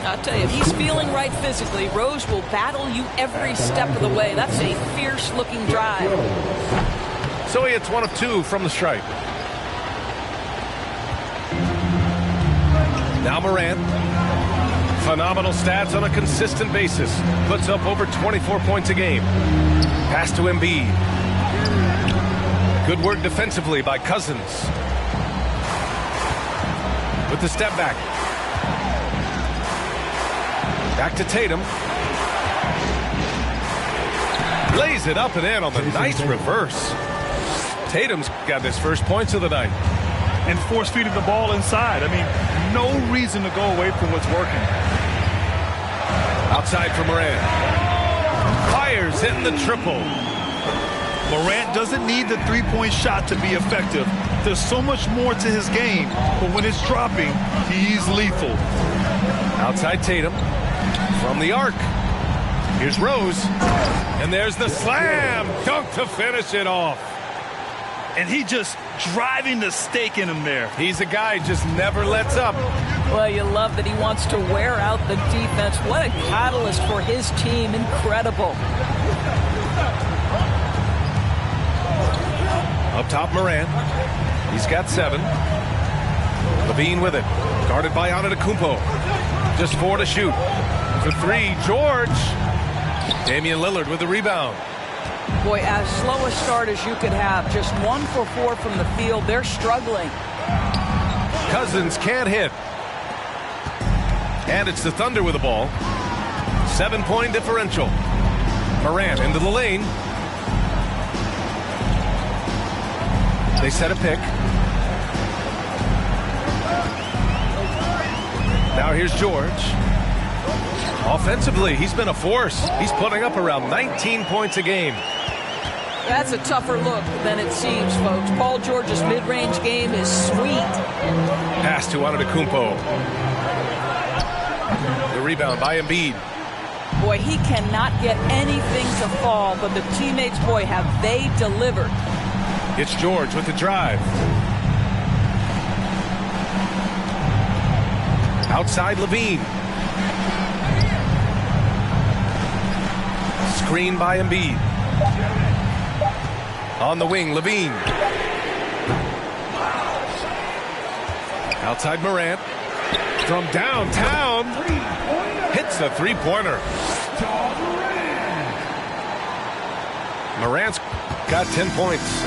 I'll tell you, if he's feeling right physically, Rose will battle you every step of the way. That's a fierce-looking drive. So he hits 1 of 2 from the stripe. Now Morant. Phenomenal stats on a consistent basis. Puts up over 24 points a game. Pass to Embiid. Good work defensively by Cousins. With the step back. Back to Tatum. Lays it up and in on the nice reverse. Tatum's got his first points of the night. And force feeding the ball inside. I mean, no reason to go away from what's working. Outside for Morant. Fires in the triple. Morant doesn't need the three-point shot to be effective. There's so much more to his game, but when it's dropping, he's lethal. Outside Tatum. From the arc. Here's Rose. And there's the slam dunk to finish it off. And he just driving the stake in him there. He's a guy who just never lets up. Well, you love that he wants to wear out the defense. What a catalyst for his team. Incredible. Up top, Morant. He's got 7. Levine with it. Guarded by Antetokounmpo. Just 4 to shoot. For 3, George. Damian Lillard with the rebound. Boy, as slow a start as you could have. Just 1 for 4 from the field. They're struggling. Cousins can't hit. And it's the Thunder with the ball. 7-point differential. Morant into the lane. They set a pick. Now here's George. Offensively, he's been a force. He's putting up around 19 points a game. That's a tougher look than it seems, folks. Paul George's mid-range game is sweet. Pass to Antetokounmpo. The rebound by Embiid. Boy, he cannot get anything to fall, but the teammates, boy, have they delivered. It's George with the drive. Outside Levine. Screen by Embiid. On the wing, Levine. Outside Morant. From downtown. Hits the three-pointer. Morant's got 10 points.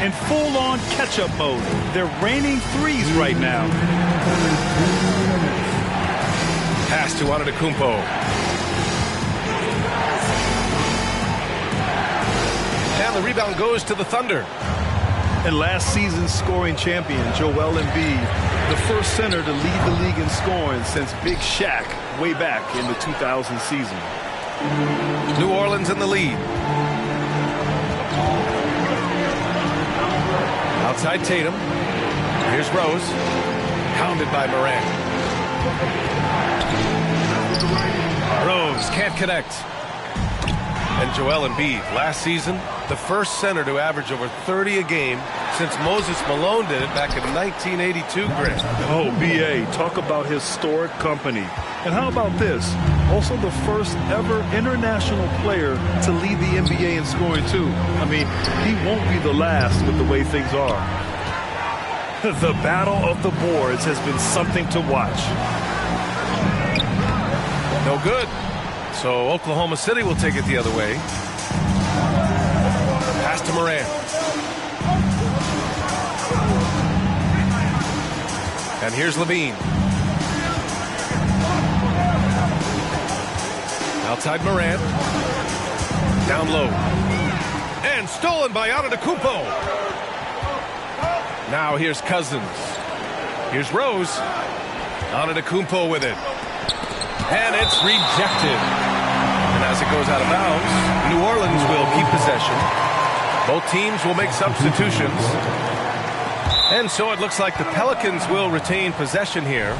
In full-on catch-up mode. They're raining threes right now. Pass to Antetokounmpo. And the rebound goes to the Thunder. And last season's scoring champion, Joel Embiid, the first center to lead the league in scoring since Big Shaq way back in the 2000 season. New Orleans in the lead. Outside Tatum. Here's Rose. Pounded by Morant. Rose can't connect. And Joel Embiid, last season, the first center to average over 30 a game since Moses Malone did it back in 1982, Greg. Oh, B.A., talk about historic company. And how about this? Also the first ever international player to lead the NBA in scoring, too. I mean, he won't be the last with the way things are. The battle of the boards has been something to watch. No good. So Oklahoma City will take it the other way. Pass to Morant. And here's Levine. Outside Morant. Down low. And stolen by Antetokounmpo. Now here's Cousins. Here's Rose. Antetokounmpo with it. And it's rejected. And as it goes out of bounds, New Orleans will keep possession. Both teams will make substitutions. And so it looks like the Pelicans will retain possession here.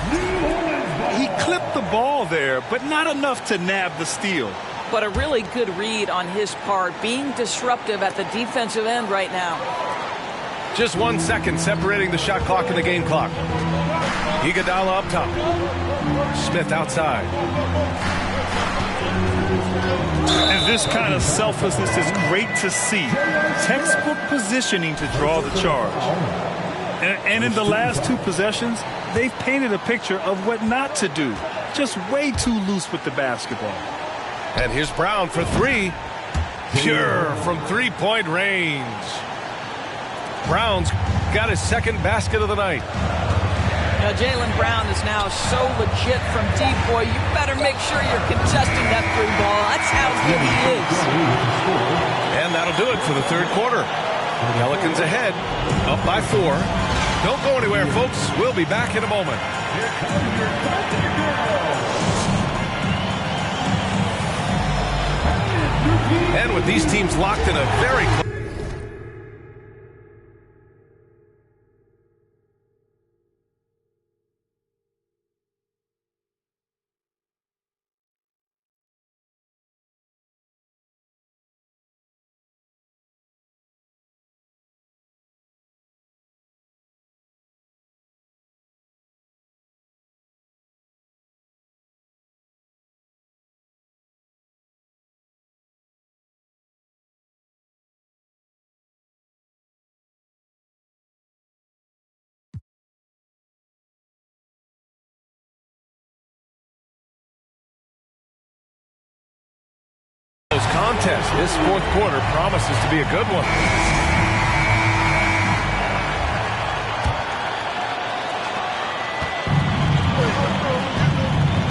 He clipped the ball there, but not enough to nab the steal. But a really good read on his part, being disruptive at the defensive end right now. Just 1 second separating the shot clock and the game clock. Iguodala up top. Smith outside. And this kind of selflessness is great to see. Textbook positioning to draw the charge. And in the last two possessions, they've painted a picture of what not to do. Just way too loose with the basketball. And here's Brown for three. Pure from three-point range. Brown's got his second basket of the night. Now, Jaylen Brown is now so legit from deep, boy. You better make sure you're contesting that three ball. That's how good he is. And that'll do it for the third quarter. Pelicans ahead, up by 4. Don't go anywhere, folks. We'll be back in a moment. And with these teams locked in a very close. Contest. This fourth quarter promises to be a good one.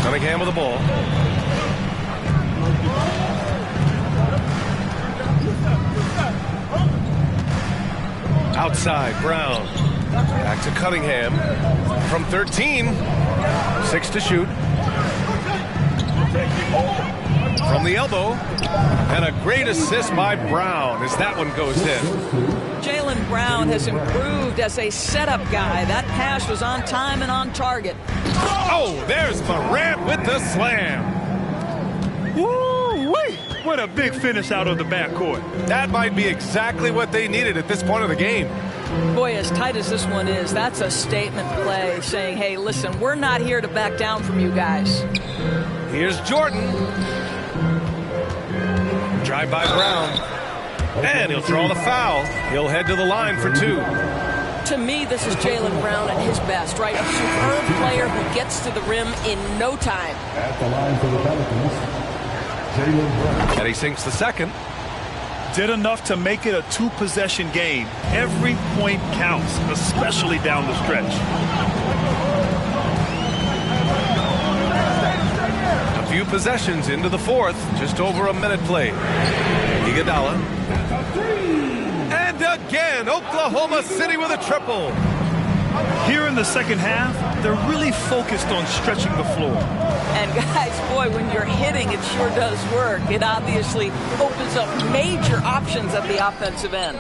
Cunningham with the ball. Outside, Brown. Back to Cunningham. From 13. 6 to shoot. From From the elbow, and a great assist by Brown as that one goes in. Jaylen Brown has improved as a setup guy. That pass was on time and on target. Oh, there's Morant with the slam. Woo-wee! What a big finish out of the backcourt. That might be exactly what they needed at this point of the game. Boy, as tight as this one is, that's a statement play saying, hey, listen, we're not here to back down from you guys. Here's Jordan. Drive by Brown. And he'll draw the foul. He'll head to the line for 2. To me, this is Jaylen Brown at his best, right? A superb player who gets to the rim in no time. At the line for the Pelicans, Jaylen Brown. And he sinks the second. Did enough to make it a 2-possession game. Every point counts, especially down the stretch. A few possessions into the fourth, just over a minute played. Iguodala. And again, Oklahoma City with a triple. Here in the second half, they're really focused on stretching the floor. And guys, boy, when you're hitting, it sure does work. It obviously opens up major options at the offensive end.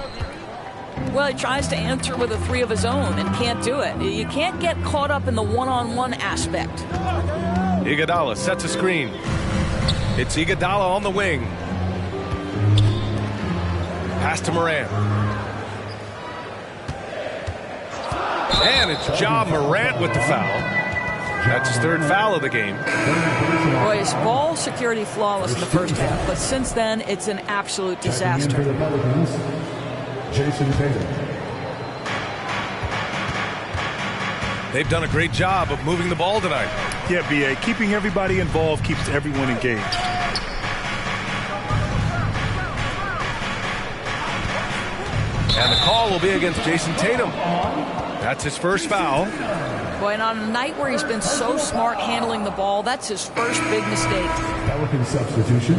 Well, he tries to answer with a 3 of his own and can't do it. You can't get caught up in the one-on-one aspect. Iguodala sets a screen. It's Iguodala on the wing. Pass to Morant. And it's Ja Morant with the foul. That's his 3rd foul of the game. Boy, his ball security flawless in the first half, but since then, it's an absolute disaster. Jason Tatum. They've done a great job of moving the ball tonight. Yeah, B.A., keeping everybody involved keeps everyone engaged. And the call will be against Jason Tatum. That's his first foul. Boy, and on a night where he's been so smart handling the ball, that's his first big mistake. Pelican substitution.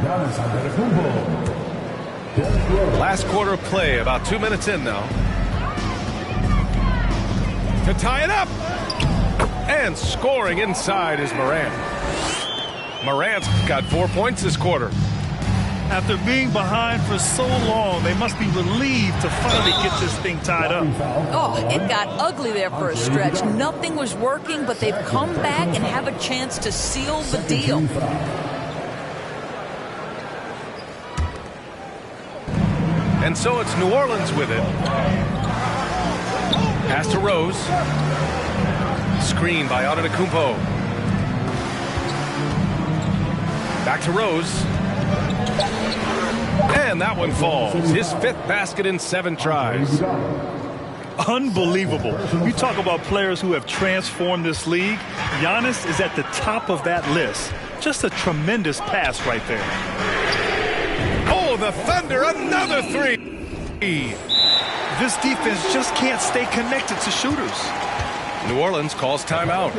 Giannis Antetokounmpo. Last quarter of play, about 2 minutes in now. To tie it up. And scoring inside is Morant. Morant's got 4 points this quarter. After being behind for so long, they must be relieved to finally get this thing tied up. Oh, it got ugly there for a stretch. Nothing was working, but they've come back and have a chance to seal the deal. And so it's New Orleans with it. Pass to Rose. Screen by Antetokounmpo. Back to Rose. And that one falls. His 5th basket in 7 tries. Unbelievable. You talk about players who have transformed this league. Giannis is at the top of that list. Just a tremendous pass right there. Oh, the Thunder, another 3. This defense just can't stay connected to shooters. New Orleans calls timeout.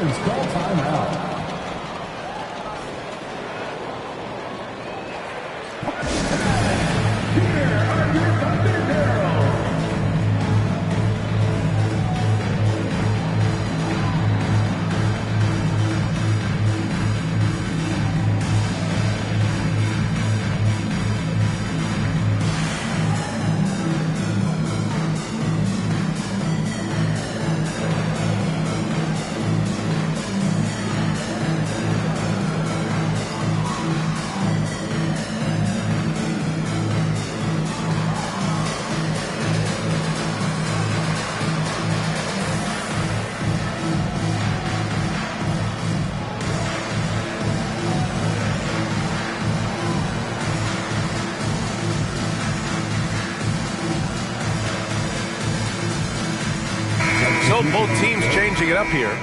So both teams changing it up here.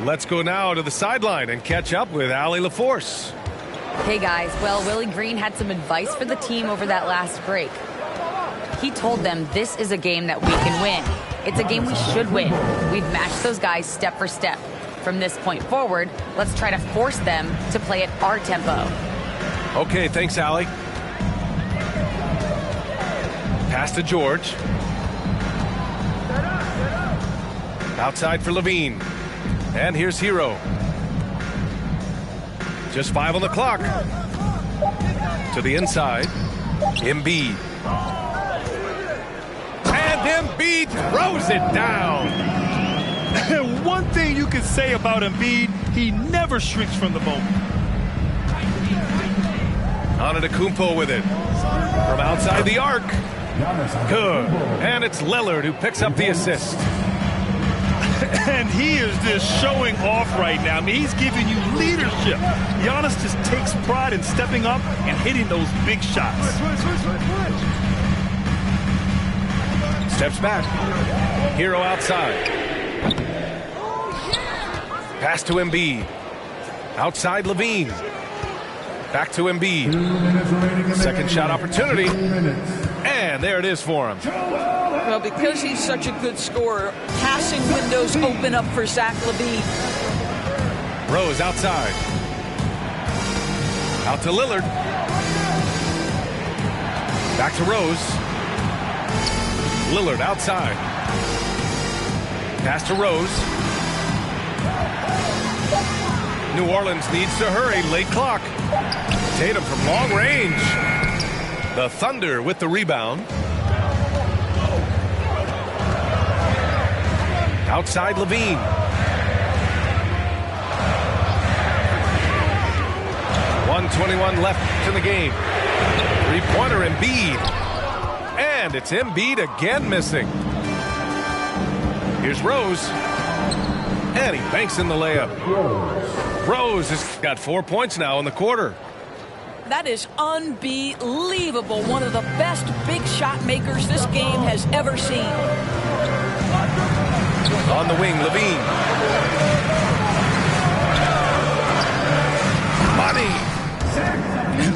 Let's go now to the sideline and catch up with Allie LaForce. Hey guys, well, Willie Green had some advice for the team over that last break. He told them this is a game that we can win. It's a game we should win. We've matched those guys step for step. From this point forward, let's try to force them to play at our tempo. Okay, thanks, Allie. Pass to George. Outside for Levine. And here's Hero. Just 5 on the clock. To the inside. Embiid. And Embiid throws it down. One thing you can say about Embiid, he never shrinks from the moment. Antetokounmpo with it. From outside the arc. Good. And it's Lillard who picks up the assist. And he is just showing off right now. I mean, he's giving you leadership. Giannis just takes pride in stepping up and hitting those big shots. Steps back. Hero outside. Pass to Embiid. Outside Levine. Back to Embiid. Second shot opportunity. And there it is for him. Well, because he's such a good scorer, passing windows open up for Zach LaVine. Rose outside. Out to Lillard. Back to Rose. Lillard outside. Pass to Rose. New Orleans needs to hurry. Late clock. Tatum from long range. The Thunder with the rebound. Outside Levine. .121 left in the game. Three-pointer Embiid. And it's Embiid again missing. Here's Rose. And he banks in the layup. Rose has got 4 points now in the quarter. That is unbelievable. One of the best big shot makers this game has ever seen. On the wing, Levine. Money.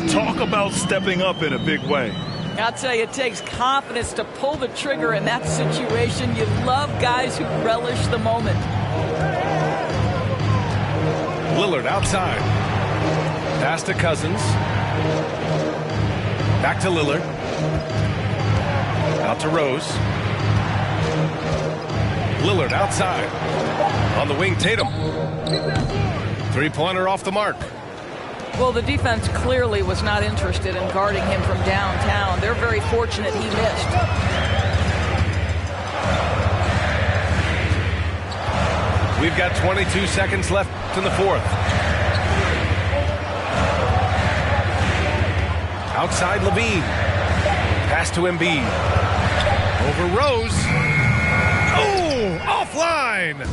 Talk about stepping up in a big way. I'll tell you, it takes confidence to pull the trigger in that situation. You love guys who relish the moment. Lillard outside. Pass to Cousins. Back to Lillard. Out to Rose. Lillard outside. On the wing, Tatum. Three-pointer off the mark. Well, the defense clearly was not interested in guarding him from downtown. They're very fortunate he missed. We've got 22 seconds left in the fourth. Outside Levine. Pass to Embiid. Over Rose. Oh, offline.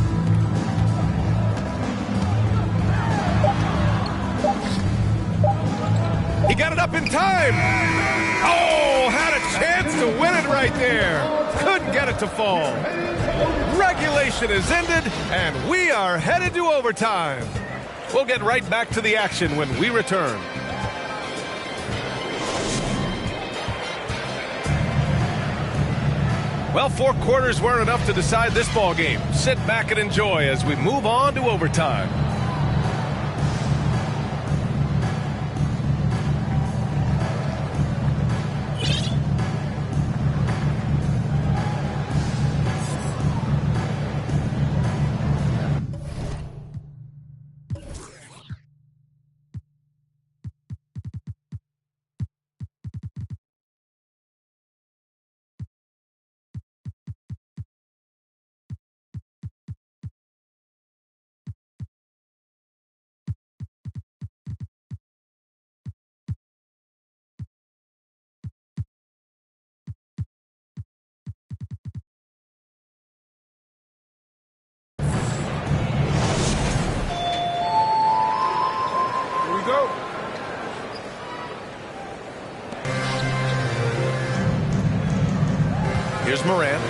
He got it up in time. Oh, had a chance to win it right there. Couldn't get it to fall. Regulation is ended, and we are headed to overtime. We'll get right back to the action when we return. Well, 4 quarters weren't enough to decide this ball game. Sit back and enjoy as we move on to overtime. Here's Morant.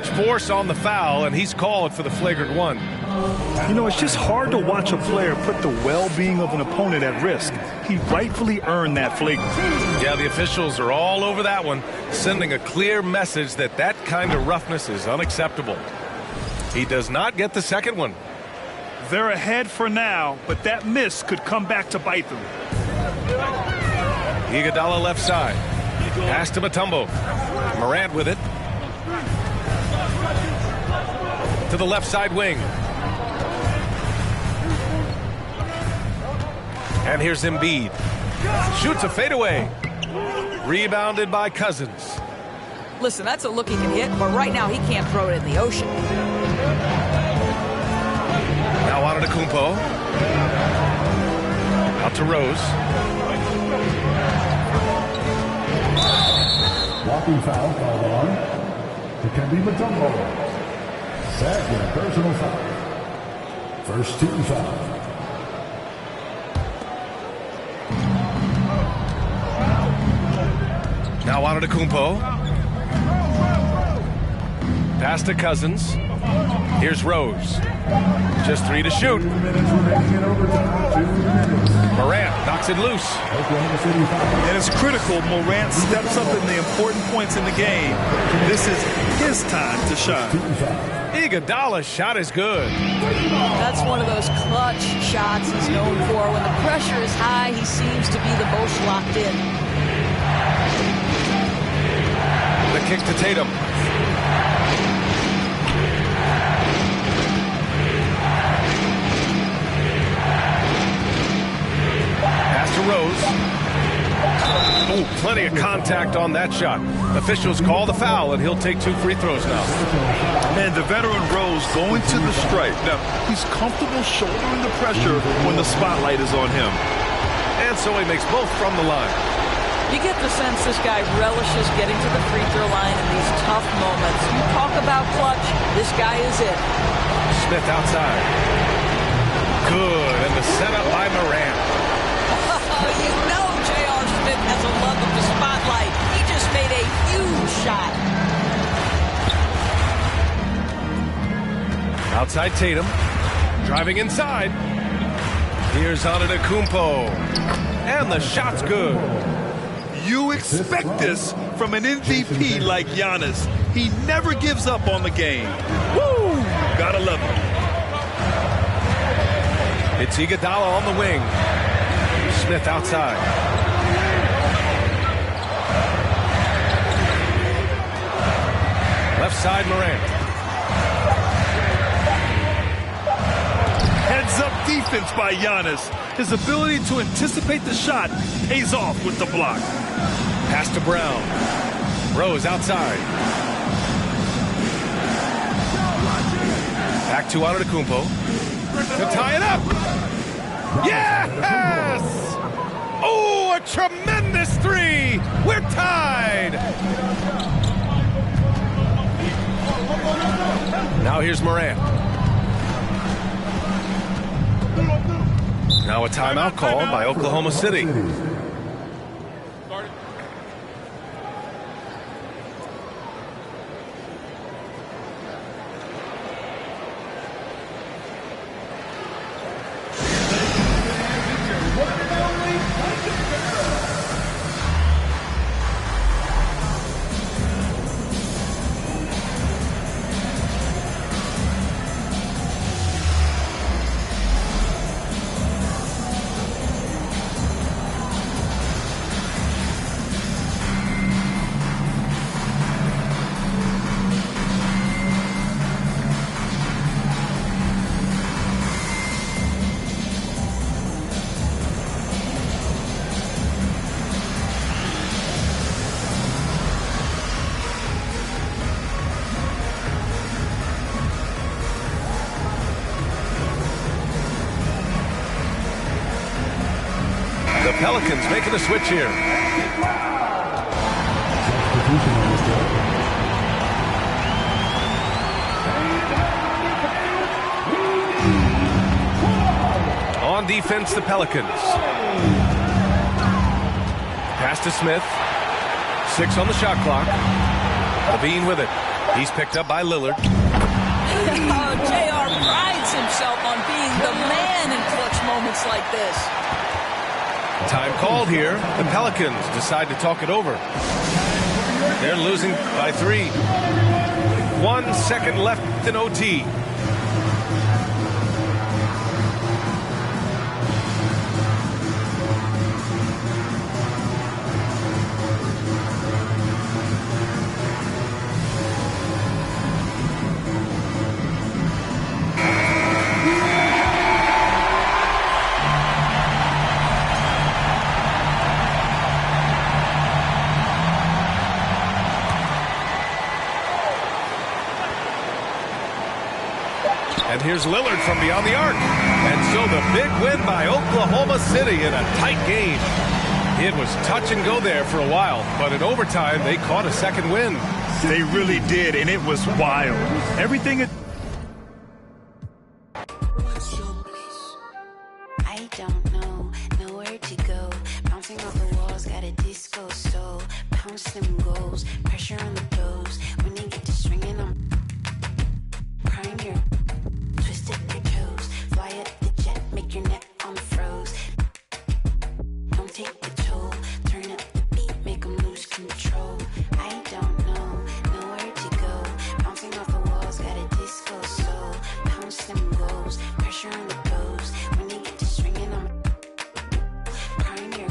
much force on the foul, and he's called for the flagrant one. You know, it's just hard to watch a player put the well-being of an opponent at risk. He rightfully earned that flagrant. Yeah, the officials are all over that one, sending a clear message that that kind of roughness is unacceptable. He does not get the second one. They're ahead for now, but that miss could come back to bite them. Iguodala left side. Pass to Mutombo. Morant with it. To the left side wing. And here's Embiid. Shoots a fadeaway. Rebounded by Cousins. Listen, that's a look he can hit, but right now he can't throw it in the ocean. Now on to Kumpo. Out to Rose. Walking foul called on. It can be Mutombo. Second personal foul. First team foul. Now on to Kumpo. Pass to Cousins. Here's Rose. Just 3 to shoot. Morant knocks it loose. And it's critical Morant steps up in the important points in the game. This is his time to shine. Iguodala's shot is good. That's one of those clutch shots he's known for. When the pressure is high, he seems to be the most locked in. The kick to Tatum. Pass to Rose. Oh, plenty of contact on that shot. Officials call the foul, and he'll take 2 free throws now. And the veteran Rose going to the stripe. Now, he's comfortable shouldering the pressure when the spotlight is on him. And so he makes both from the line. You get the sense this guy relishes getting to the free throw line in these tough moments. You talk about clutch, this guy is it. Smith outside. Good, and the setup by Morant. You know J.R. Smith has a love of the spotlight. He just made a huge shot. Outside Tatum. Driving inside. Here's Antetokounmpo. And the shot's good. You expect this from an MVP like Giannis. He never gives up on the game. Woo! Gotta love him. It's Iguodala on the wing. Smith outside. Left side Morant. Heads-up defense by Giannis. His ability to anticipate the shot pays off with the block. Pass to Brown. Rose outside. Back to Antetokounmpo. To tie it up. Yes! Oh, a tremendous 3. We're tied. Now here's Morant. Now a timeout called by Oklahoma City. Pelicans making a switch here. On defense, the Pelicans. Pass to Smith. 6 on the shot clock. Levine with it. He's picked up by Lillard. JR prides himself on being the man in clutch moments like this. Time called here. The Pelicans decide to talk it over. They're losing by 3. 1 second left in OT. And here's Lillard from beyond the arc. And so the big win by Oklahoma City in a tight game. It was touch and go there for a while, but in overtime, they caught a second win. They really did, and it was wild. Everything... I don't know, nowhere to go. Bouncing off the walls, got a disco soul. Pounce them goals, pressure on the toes. When they get to swinging, I'm crying your twisted your toes. Fly up the jet, make your neck on froze. Don't take the toll, turn up the beat, make them lose control. I don't know, nowhere to go. Bouncing off the walls, got a disco soul. Pounce them goals, pressure on the toes. When they get to swinging, I'm crying your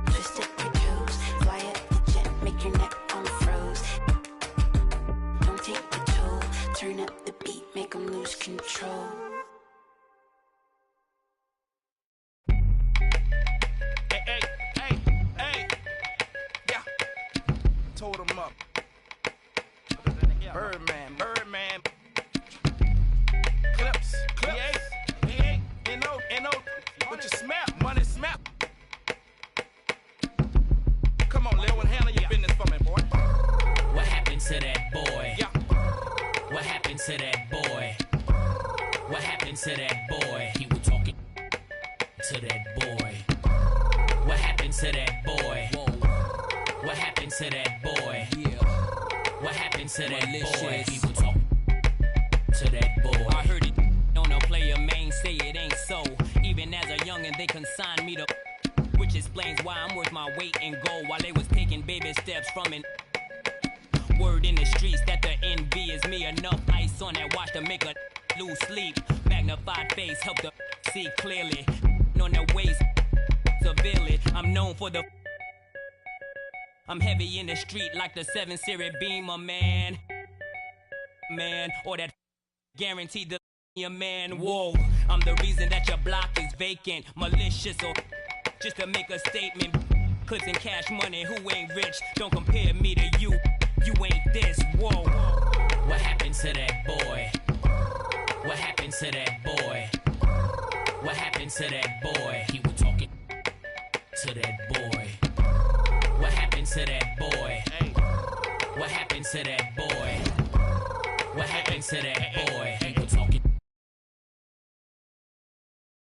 twisted your toes. Fly up the jet, make your neck on froze. Don't take the toll, turn up the beat, make them lose control. Told him up. Birdman. Clips. He ain't no. What you smell? Money smell. Come on, Lil, and handle your business for me, boy. What happened to that boy? Yeah. What happened to that boy? What happened to that boy? He was talking to that boy. What happened to that boy? Whoa. What happened to that boy? Yeah. What happened to that boy? People talk to that boy. I heard it on a player main say it ain't so. Even as a youngin', they consigned me to, which explains why I'm worth my weight in gold while they was taking baby steps from an word in the streets that the envy is me. Enough ice on that watch to make a lose sleep. Magnified face help the see clearly. On their waist severely. I'm known for the I'm heavy in the street like the 7 Series Beamer, man, or that guaranteed the your man. Whoa, I'm the reason that your block is vacant, malicious or just to make a statement. Clips and cash money, who ain't rich? Don't compare me to you. You ain't this. Whoa. What happened to that boy? What happened to that boy? What happened to that boy? He was talking to that boy. What happened to that boy? What happened to that boy? What happened to that boy?